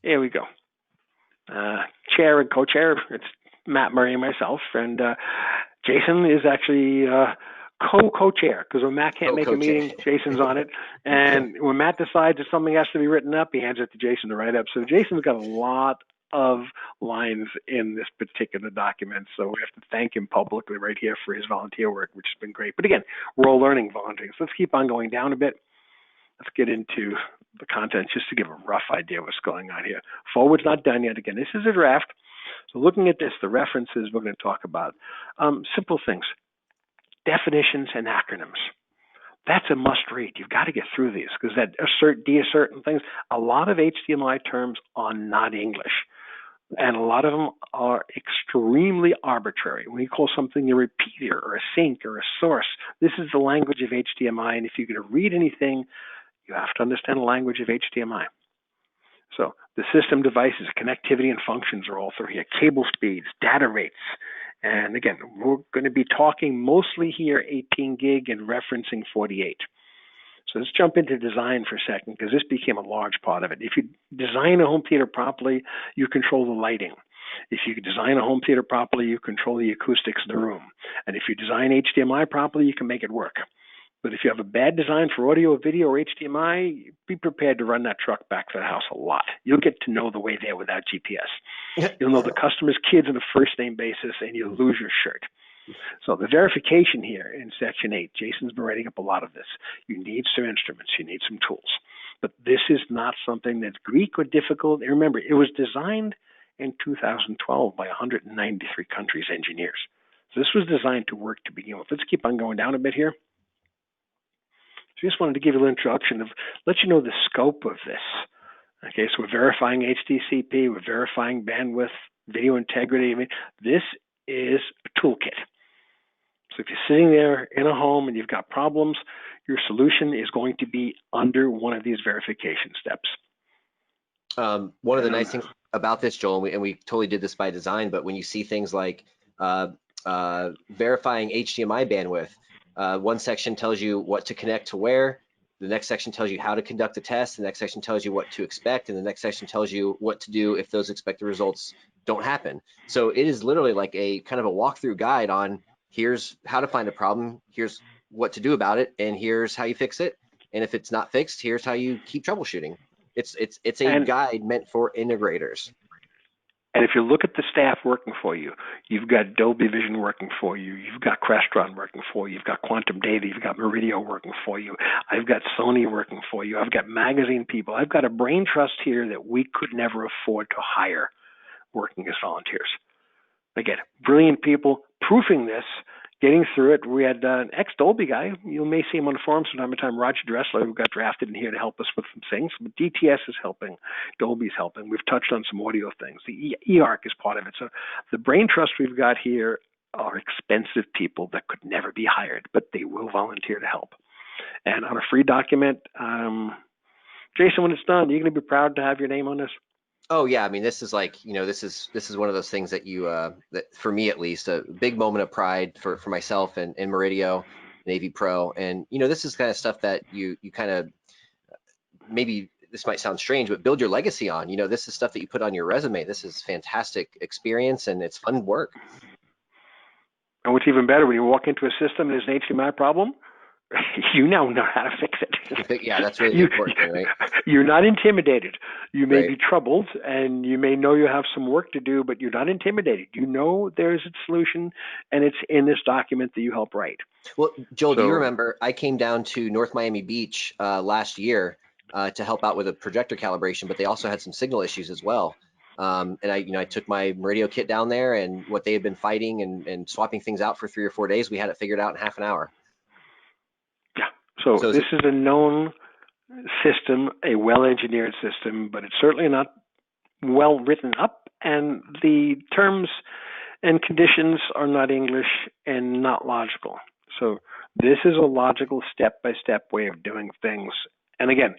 Here we go. Chair and co-chair, it's Matt Murray and myself, and Jason is actually co-chair, because when Matt can't make a meeting, Jason's on it, and when Matt decides that something has to be written up, he hands it to Jason to write up. So Jason's got a lot of lines in this particular document, so we have to thank him publicly right here for his volunteer work, which has been great. But again, we're all learning volunteering, so let's keep on going down a bit. Let's get into the content just to give a rough idea of what's going on here. Forward's not done yet. Again, this is a draft. So looking at this, the references we're going to talk about. Simple things, definitions and acronyms. That's a must read. You've got to get through these because that assert, deassert and things, a lot of HDMI terms are not English. And a lot of them are extremely arbitrary. When you call something a repeater or a sync or a source, this is the language of HDMI. And if you're going to read anything, you have to understand the language of HDMI. So the system devices, connectivity and functions are all through here. Cable speeds, data rates. And again, we're going to be talking mostly here 18 gig and referencing 48. So let's jump into design for a second because this became a large part of it. If you design a home theater properly, you control the lighting. If you design a home theater properly, you control the acoustics of the room. And if you design HDMI properly, you can make it work. But if you have a bad design for audio, video, or HDMI, be prepared to run that truck back to the house a lot. You'll get to know the way there without GPS. You'll know the customer's kids on a first-name basis, and you'll lose your shirt. So the verification here in Section 8, Jason's been writing up a lot of this. You need some instruments. You need some tools. But this is not something that's Greek or difficult. And remember, it was designed in 2012 by 193 countries' engineers. So this was designed to work to begin with. Let's keep on going down a bit here. So just wanted to give you an introduction of, let you know the scope of this. Okay, so we're verifying HDCP, we're verifying bandwidth, video integrity. I mean, this is a toolkit. So if you're sitting there in a home and you've got problems, your solution is going to be under one of these verification steps. One of the nice things about this, Joel, and we totally did this by design, but when you see things like verifying HDMI bandwidth, one section tells you what to connect to where, the next section tells you how to conduct the test, the next section tells you what to expect, and the next section tells you what to do if those expected results don't happen. So it is literally like a kind of a walkthrough guide on here's how to find a problem, here's what to do about it, and here's how you fix it. And if it's not fixed, here's how you keep troubleshooting. It's a guide meant for integrators. And if you look at the staff working for you, you've got Dolby Vision working for you, you've got Crestron working for you, you've got Quantum Data, you've got Murideo working for you, I've got Sony working for you, I've got magazine people, I've got a brain trust here that we could never afford to hire working as volunteers. Again, brilliant people proofing this, getting through it. We had an ex-Dolby guy. You may see him on the forum from time to time, Roger Dressler, who got drafted in here to help us with some things. But DTS is helping. Dolby's helping. We've touched on some audio things. The eARC is part of it. So the brain trust we've got here are expensive people that could never be hired, but they will volunteer to help. And on a free document, Jason, when it's done, you're going to be proud to have your name on this? Oh yeah, I mean, this is like, this is one of those things that that for me at least, a big moment of pride for myself and Murideo and AVPro. And this is kind of stuff that you kind of, maybe this might sound strange, but build your legacy on. This is stuff that you put on your resume. This is fantastic experience and it's fun work. And what's even better, when you walk into a system and there's an HDMI problem, you now know how to fix it. Yeah, that's really important, right? You're not intimidated. You may Right. be troubled, and you may know you have some work to do, but you're not intimidated. You know there's a solution, and it's in this document that you help write. Well, Joel, do you remember I came down to North Miami Beach last year to help out with a projector calibration, but they also had some signal issues as well. And I took my Murideo kit down there, and what they had been fighting and swapping things out for 3 or 4 days, we had it figured out in half an hour. Yeah. So this is a known system, a well-engineered system, but it's certainly not well written up, and the terms and conditions are not English and not logical. So this is a logical step-by-step way of doing things. And again,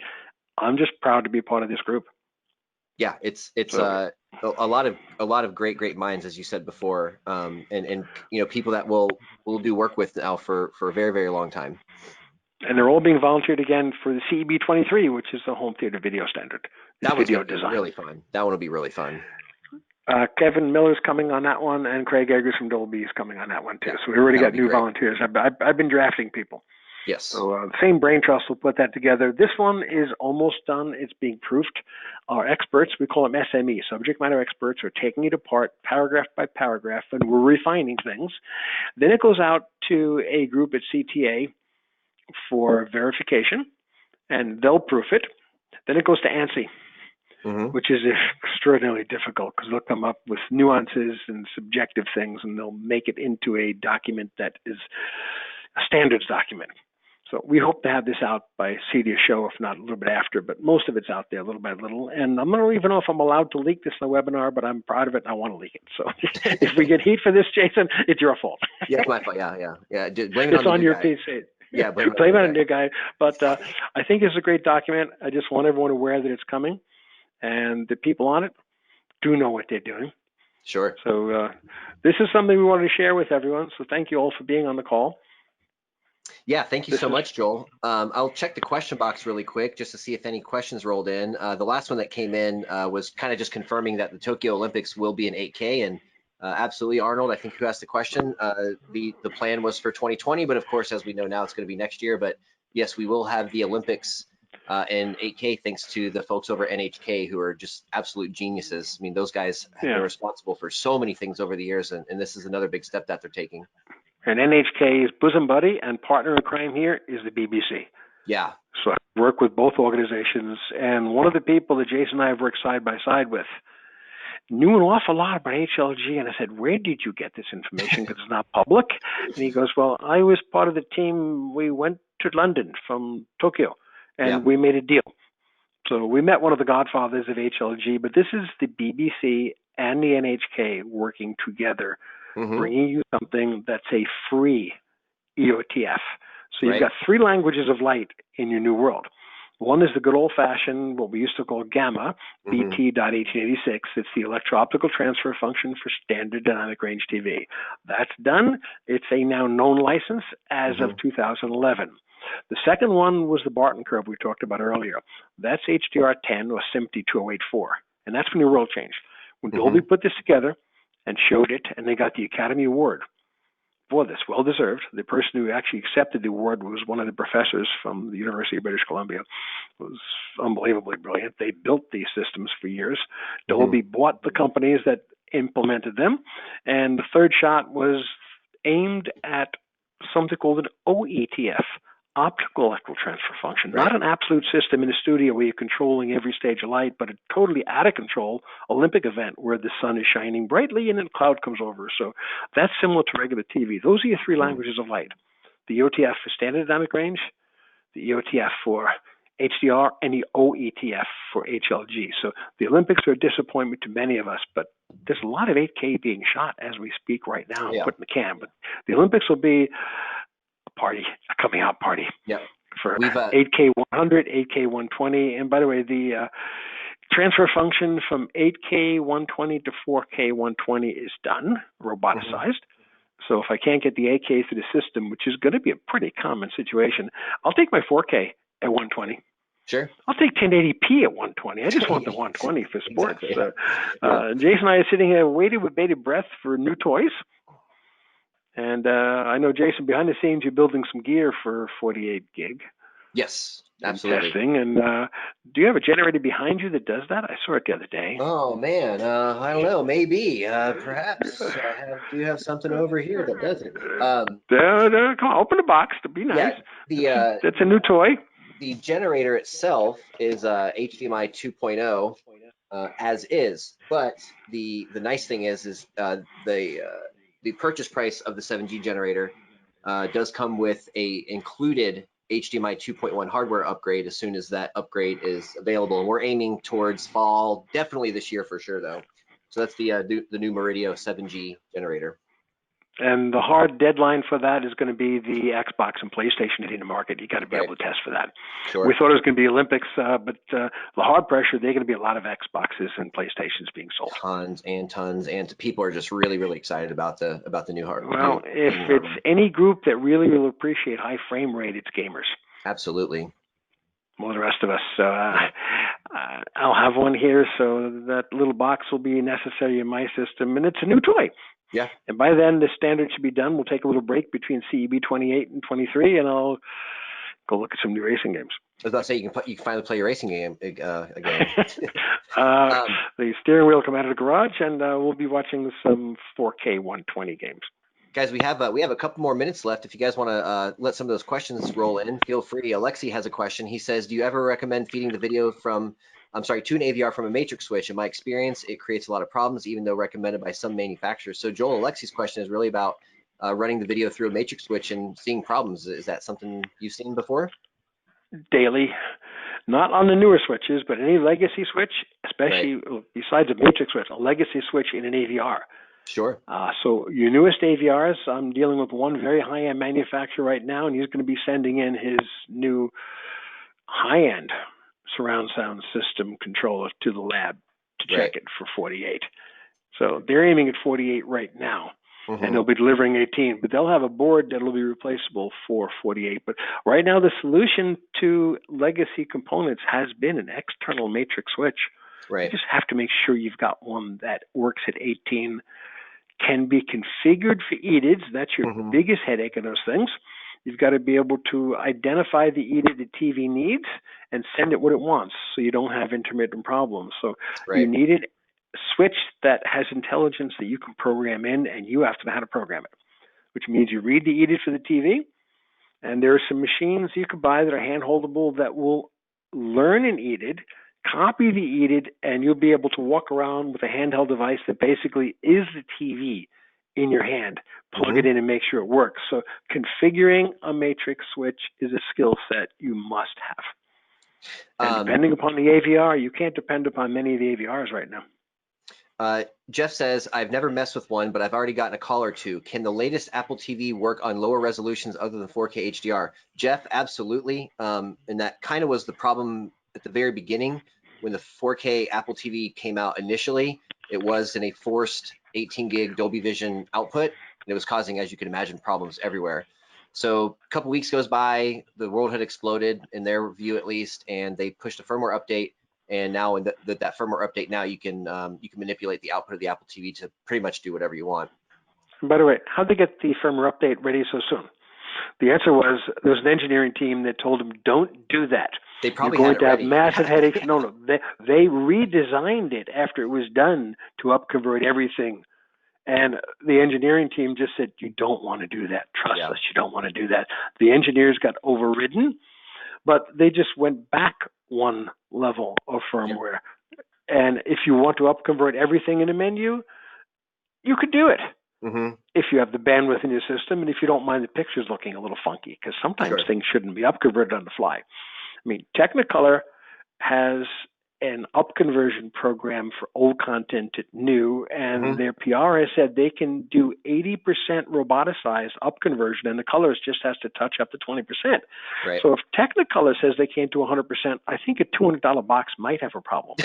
I'm just proud to be part of this group. Yeah, it's a lot of great minds, as you said before, and people that we'll do work with now for a very, very long time. And they're all being volunteered again for the CEB 23, which is the home theater video standard. That one's going to be really fun. That one will be really fun. Kevin Miller's coming on that one, and Craig Eggers from Dolby is coming on that one too. So we already got new volunteers. I've been drafting people. Yes. So same brain trust will put that together. This one is almost done. It's being proofed. Our experts, we call them SME, subject matter experts, are taking it apart paragraph by paragraph, and we're refining things. Then it goes out to a group at CTA for verification, and they'll proof it. Then it goes to ANSI, which is extraordinarily difficult because they'll come up with nuances and subjective things, and they'll make it into a document that is a standards document. So we hope to have this out by CEDIA show, if not a little bit after, but most of it's out there little by little. And I'm don't even know if I'm allowed to leak this in the webinar, but I'm proud of it and I want to leak it. So if we get heat for this, Jason, it's your fault. Yeah, it's my fault. Yeah. Blame it on your PC. Yeah, blame it on your guy. But I think it's a great document. I just want everyone aware that it's coming, and the people on it do know what they're doing. Sure. So this is something we wanted to share with everyone. So thank you all for being on the call. Yeah, thank you so much, Joel. I'll check the question box really quick just to see if any questions rolled in. The last one that came in was kind of just confirming that the Tokyo Olympics will be in 8K, and absolutely, Arnold, I think, who asked the question. The plan was for 2020, but of course, as we know now, it's going to be next year. But yes, we will have the Olympics in 8K thanks to the folks over at NHK, who are just absolute geniuses. I mean, those guys have been responsible for so many things over the years, and this is another big step that they're taking. And NHK's bosom buddy and partner in crime here is the BBC. Yeah. So I work with both organizations, and one of the people that Jason and I have worked side by side with knew an awful lot about HLG, and I said, where did you get this information? Because it's not public. And he goes, well, I was part of the team. We went to London from Tokyo, and we made a deal. So we met one of the godfathers of HLG, but this is the BBC and the NHK working together, bringing you something that's a free EOTF. So you've got 3 languages of light in your new world. One is the good old-fashioned, what we used to call gamma, BT.1886. It's the electro-optical transfer function for standard dynamic range TV. That's done. It's a now known license as of 2011. The second one was the Barton curve we talked about earlier. That's HDR10 or SMPTE 2084. And that's when your world changed. When Dolby put this together and showed it, and they got the Academy Award for this, well-deserved. The person who actually accepted the award was one of the professors from the University of British Columbia. It was unbelievably brilliant. They built these systems for years. Dolby bought the companies that implemented them. And the third shot was aimed at something called an OETF, optical electrical transfer function, not an absolute system in a studio where you're controlling every stage of light, but a totally out of control Olympic event where the sun is shining brightly and then a cloud comes over. So that's similar to regular TV. Those are your 3 languages of light. The EOTF for standard dynamic range, the EOTF for HDR, and the OETF for HLG. So the Olympics are a disappointment to many of us, but there's a lot of 8K being shot as we speak right now, Yeah. put in the can. But the Olympics will be a party, a coming out party. Yep. For We've 8K 100, 8K 120, and by the way, the transfer function from 8K 120 to 4K 120 is done, roboticized. So if I can't get the 8K through the system, which is going to be a pretty common situation, I'll take my 4K at 120. Sure. I'll take 1080p at 120. I just want the 120 for sports. Exactly. Jason and I are sitting here waiting with bated breath for new toys. And I know, Jason, behind the scenes, you're building some gear for 48 gig. Yes, absolutely. Testing. And do you have a generator behind you that does that? I saw it the other day. Oh man, I don't know. Maybe, perhaps. Do you have something over here that does it? Come on, open the box. To be nice. Yeah, that's a new toy. The generator itself is HDMI 2.0 as is, but the nice thing is the purchase price of the 7G generator does come with a included HDMI 2.1 hardware upgrade as soon as that upgrade is available. And we're aiming towards fall, definitely this year for sure though. So that's the new Murideo 7G generator. And the hard deadline for that is going to be the Xbox and PlayStation hitting the market. You got to be able to test for that. Sure. We thought it was going to be Olympics, but the hard pressure, they're going to be a lot of Xboxes and PlayStations being sold. Tons, and people are just really, really excited about the new hardware. Well, if it's any group that really will appreciate high frame rate, it's gamers. Absolutely. More than the rest of us. So I'll have one here, so that little box will be necessary in my system, and it's a new toy. Yeah. And by then, the standard should be done. We'll take a little break between CEB 28 and 23, and I'll go look at some new racing games. I was about to say you can finally play your racing game again. The steering wheel will come out of the garage, and we'll be watching some 4K 120 games. Guys, we have a couple more minutes left. If you guys want to let some of those questions roll in, feel free. Alexi has a question. He says, "Do you ever recommend feeding the video to an AVR from a matrix switch? In my experience, it creates a lot of problems, even though recommended by some manufacturers." So Joel, Alexi's question is really about running the video through a matrix switch and seeing problems. Is that something you've seen before? Daily. Not on the newer switches, but any legacy switch, especially besides a matrix switch, a legacy switch in an AVR. Sure. So your newest AVRs, I'm dealing with one very high-end manufacturer right now, and he's going to be sending in his new high-end surround sound system controller to the lab to check it for 48. So they're aiming at 48 right now, and they'll be delivering 18, but they'll have a board that'll be replaceable for 48. But right now, the solution to legacy components has been an external matrix switch. Right. You just have to make sure you've got one that works at 18, can be configured for EDIDs. That's your biggest headache of those things. You've got to be able to identify the EDID the TV needs and send it what it wants, so you don't have intermittent problems. So you need a switch that has intelligence that you can program in, and you have to know how to program it, which means you read the EDID for the TV, and there are some machines you can buy that are hand-holdable that will learn an EDID, copy the EDID, and you'll be able to walk around with a handheld device that basically is the TV in your hand, plug it in and make sure it works. So configuring a matrix switch is a skill set you must have. And depending upon the AVR, you can't depend upon many of the AVRs right now. Jeff says, "I've never messed with one, but I've already gotten a call or two. Can the latest Apple TV work on lower resolutions other than 4K HDR?" Jeff, absolutely. And that kind of was the problem at the very beginning when the 4K Apple TV came out initially. It was in a forced 18 gig Dolby Vision output, and it was causing, as you can imagine, problems everywhere. So a couple weeks goes by, the world had exploded in their view at least, and they pushed a firmware update. And now in that firmware update, now you can manipulate the output of the Apple TV to pretty much do whatever you want. And by the way, how'd they get the firmware update ready so soon? The answer was there was an engineering team that told them, don't do that. They probably You're had going it to ready. have massive headaches. No, they redesigned it after it was done to upconvert everything. And the engineering team just said, you don't want to do that. Trust us, you don't want to do that. The engineers got overridden, but they just went back one level of firmware. And if you want to upconvert everything in a menu, you could do it. If you have the bandwidth in your system, and if you don't mind the pictures looking a little funky, because sometimes things shouldn't be upconverted on the fly. I mean, Technicolor has an up conversion program for old content to new, and their PR has said they can do 80% roboticized up conversion, and the colors just has to touch up to 20%. Right. So if Technicolor says they can't do 100%, I think a $200 box might have a problem.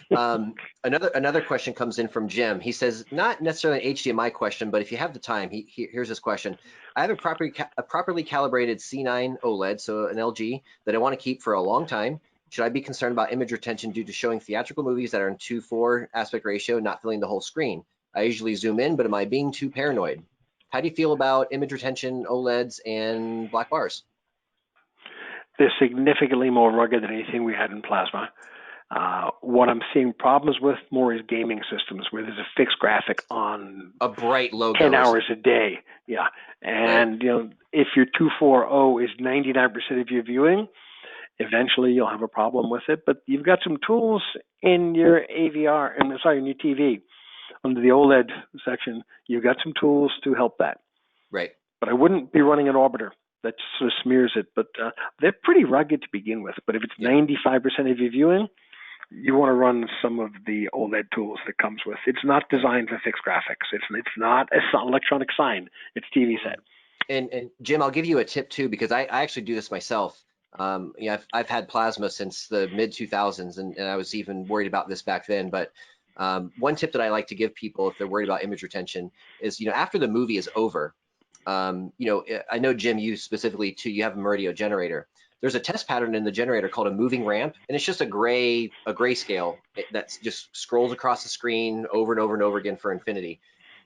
Yeah. Another question comes in from Jim. He says, not necessarily an HDMI question, but if you have the time, here's his question. I have a properly calibrated C9 OLED, so an LG, that I want to keep for a long time. Should I be concerned about image retention due to showing theatrical movies that are in 2:4 aspect ratio, not filling the whole screen? I usually zoom in, but am I being too paranoid? How do you feel about image retention, OLEDs, and black bars? They're significantly more rugged than anything we had in plasma. What I'm seeing problems with more is gaming systems where there's a fixed graphic on a bright logo 10 hours a day. Yeah. And, right. If your 240 is 99% of your viewing, eventually you'll have a problem with it. But you've got some tools in your in your TV. Under the OLED section, you've got some tools to help that. Right. But I wouldn't be running an orbiter. That sort of smears it. But they're pretty rugged to begin with. But if it's 95% of your viewing, you want to run some of the OLED tools that comes with. It's not designed for fixed graphics. It's not an electronic sign. It's TV set. And Jim, I'll give you a tip too, because I actually do this myself. I've had plasma since the mid 2000s, and I was even worried about this back then. But one tip that I like to give people if they're worried about image retention is, after the movie is over, I know Jim, you specifically too, you have a Murideo generator. There's a test pattern in the generator called a moving ramp, and it's just a grayscale that just scrolls across the screen over and over and over again for infinity.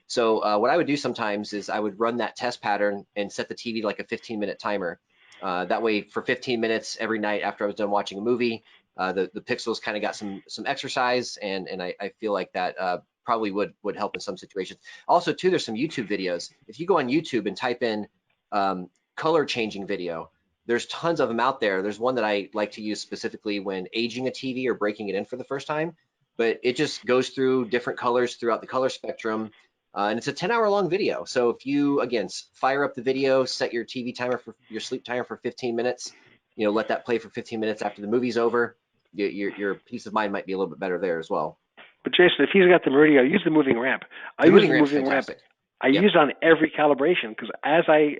So what I would do sometimes is I would run that test pattern and set the TV like a 15-minute timer. That way, for 15 minutes every night after I was done watching a movie, the pixels kind of got some exercise, and I feel like that probably would help in some situations. Also, too, there's some YouTube videos. If you go on YouTube and type in color changing video, there's tons of them out there. There's one that I like to use specifically when aging a TV or breaking it in for the first time, but it just goes through different colors throughout the color spectrum. And it's a 10-hour long video. So if you, again, fire up the video, set your TV timer for your sleep timer for 15 minutes, let that play for 15 minutes after the movie's over, your peace of mind might be a little bit better there as well. But Jason, if he's got the Murideo, use the moving ramp. I use the moving ramp. I use it on every calibration because as I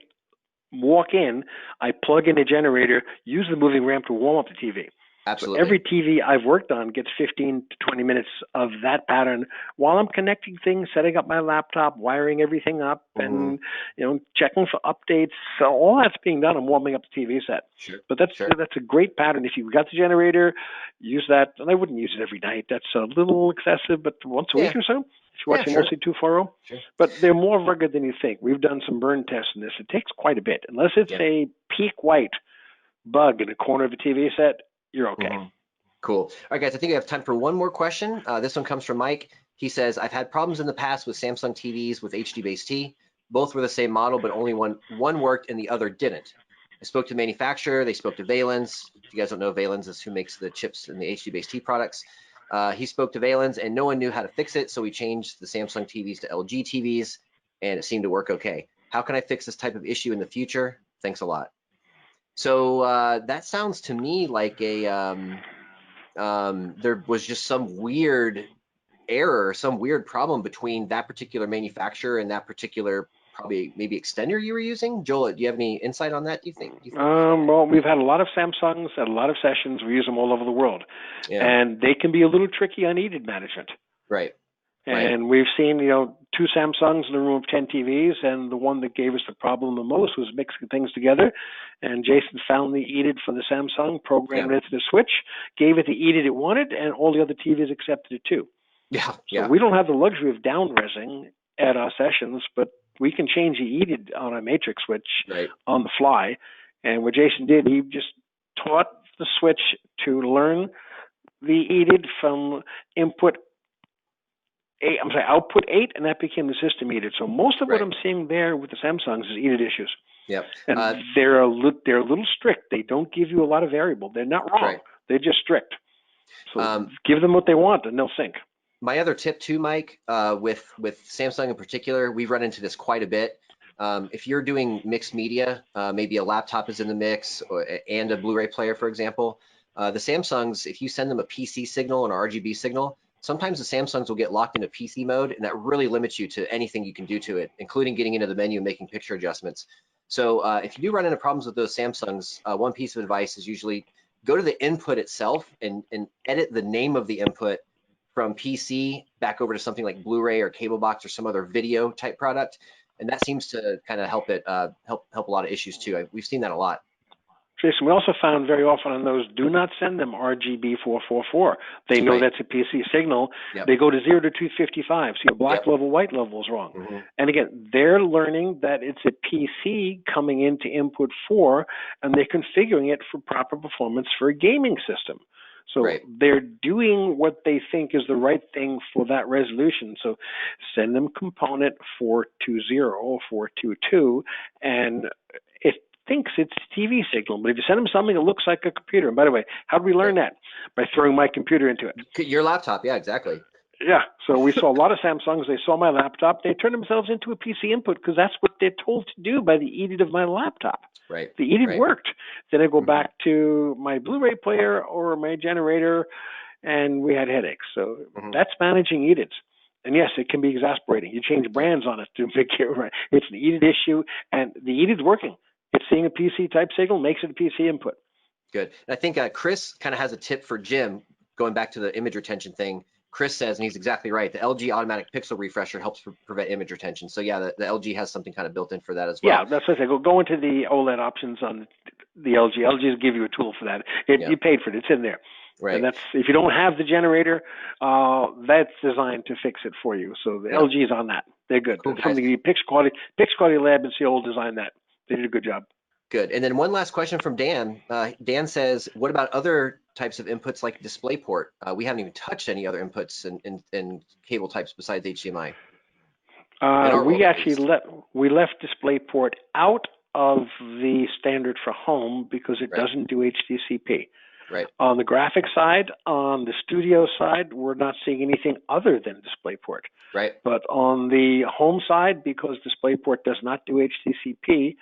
walk in, I plug in a generator, use the moving ramp to warm up the TV. Absolutely. So every TV I've worked on gets 15 to 20 minutes of that pattern while I'm connecting things, setting up my laptop, wiring everything up, and checking for updates. So all that's being done, I'm warming up the TV set. Sure. But that's a great pattern. If you've got the generator, use that. And I wouldn't use it every night. That's a little excessive, but once a week or so. If you're watching mostly 240. Sure. But they're more rugged than you think. We've done some burn tests in this. It takes quite a bit. Unless it's a peak white bug in the corner of the TV set, you're okay. Cool. All right, guys, I think we have time for one more question. This one comes from Mike. He says, I've had problems in the past with Samsung TVs with HD-based. Both were the same model, but only one worked and the other didn't. I spoke to the manufacturer. They spoke to Valens. If you guys don't know, Valens is who makes the chips in the HD-based products. He spoke to Valens, and no one knew how to fix it, so we changed the Samsung TVs to LG TVs, and it seemed to work okay. How can I fix this type of issue in the future? Thanks a lot. So that sounds to me like there was just some weird error, some weird problem between that particular manufacturer and that particular maybe extender you were using. Joel, do you have any insight on that, do you think? Well, we've had a lot of Samsungs at a lot of sessions. We use them all over the world. Yeah. And they can be a little tricky on EDID management. Right. And we've seen, 2 Samsungs in a room of 10 TVs, and the one that gave us the problem the most was mixing things together. And Jason found the EDID for the Samsung, programmed it to the switch, gave it the EDID it wanted, and all the other TVs accepted it too. So we don't have the luxury of down-resing at our sessions, but we can change the EDID on a matrix switch on the fly. And what Jason did, he just taught the switch to learn the EDID from output 8, and that became the system EDID. So most of what I'm seeing there with the Samsungs is EDID issues. Yep. And they're a little strict. They don't give you a lot of variable. They're not wrong. They're just strict. So give them what they want, and they'll sync. My other tip too, Mike, with Samsung in particular, we've run into this quite a bit. If you're doing mixed media, maybe a laptop is in the mix and a Blu-ray player, for example, The Samsungs, if you send them a PC signal and an RGB signal, sometimes the Samsungs will get locked into PC mode, and that really limits you to anything you can do to it, including getting into the menu and making picture adjustments. So if you do run into problems with those Samsungs, one piece of advice is usually go to the input itself and edit the name of the input from PC back over to something like Blu-ray or cable box or some other video type product, and that seems to kind of help it help a lot of issues too. We've seen that a lot. Jason, we also found very often on those, do not send them RGB 444. They know that's a PC signal. Yep. They go to 0 to 255. So your black level, white level is wrong. And again, they're learning that it's a PC coming into input 4, and they're configuring it for proper performance for a gaming system. So they're doing what they think is the right thing for that resolution. So send them component 420 or 422, and it thinks it's TV signal. But if you send them something that looks like a computer, and by the way, how do we learn that? By throwing my computer into it. Your laptop, yeah, exactly. Yeah, so we saw a lot of Samsungs. They saw my laptop. They turned themselves into a PC input because that's what they're told to do by the EDID of my laptop. Right. The EDID worked. Then I go back to my Blu-ray player or my generator, and we had headaches. So that's managing EDIDs. And yes, it can be exasperating. You change brands on it to make it. It's an EDID issue, and the EDID's working. It's seeing a PC type signal, makes it a PC input. Good. And I think Chris kind of has a tip for Jim, going back to the image retention thing. Chris says, and he's exactly right, the LG automatic pixel refresher helps prevent image retention. So yeah, the LG has something kind of built in for that as well. Yeah, that's what I say. Go into the OLED options on the LG. LG will give you a tool for that. You paid for it. It's in there. Right. And that's, if you don't have the generator, that's designed to fix it for you. So the LG is on that. They're good. Cool, something you Pix Quality Lab and Seoul designed that. They did a good job. Good. And then one last question from Dan. Dan says, what about other types of inputs like DisplayPort? We haven't even touched any other inputs in cable types besides HDMI. We left DisplayPort out of the standard for home because it doesn't do HDCP. Right. On the graphic side, on the studio side, we're not seeing anything other than DisplayPort. Right. But on the home side, because DisplayPort does not do HDCP,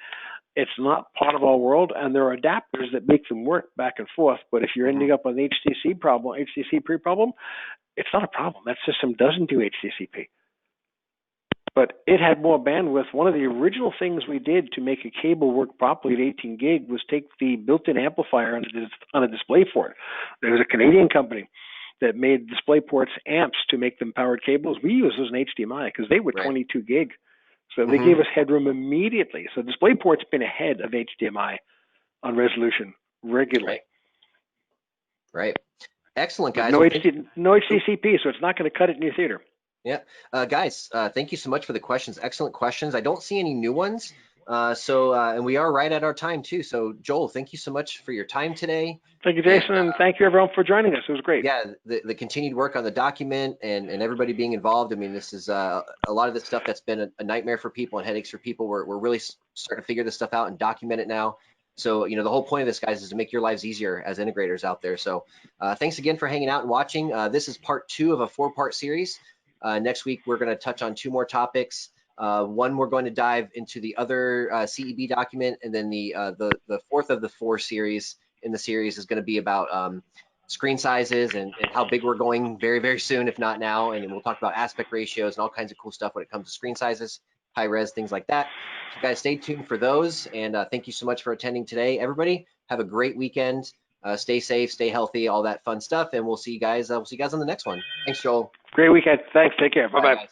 it's not part of our world, and there are adapters that make them work back and forth. But if you're ending up on the HDCP problem, it's not a problem. That system doesn't do HDCP. But it had more bandwidth. One of the original things we did to make a cable work properly at 18 gig was take the built-in amplifier on a DisplayPort. There was a Canadian company that made DisplayPorts amps to make them powered cables. We used those in HDMI because they were 22 gig. So they gave us headroom immediately. So DisplayPort's been ahead of HDMI on resolution regularly. Right. Excellent, guys. No HDCP, so it's not going to cut it in your theater. Yeah. Guys, thank you so much for the questions. Excellent questions. I don't see any new ones. And we are right at our time too. So Joel, thank you so much for your time today. Thank you, Jason, and thank you everyone for joining us. It was great. Yeah, the continued work on the document and everybody being involved. I mean, this is a lot of this stuff that's been a nightmare for people and headaches for people. We're really starting to figure this stuff out and document it now. So, the whole point of this, guys, is to make your lives easier as integrators out there. So thanks again for hanging out and watching. This is part 2 of a 4-part series. Next week, we're going to touch on 2 more topics. One, we're going to dive into the other CEB document, and then the 4th of the 4 series in the series is going to be about screen sizes and how big we're going very, very soon, if not now. And then we'll talk about aspect ratios and all kinds of cool stuff when it comes to screen sizes, high res, things like that. So guys, stay tuned for those. And thank you so much for attending today. Everybody, have a great weekend. Stay safe, stay healthy, all that fun stuff. And we'll see you guys on the next one. Thanks, Joel. Great weekend. Thanks. Take care. Bye-bye.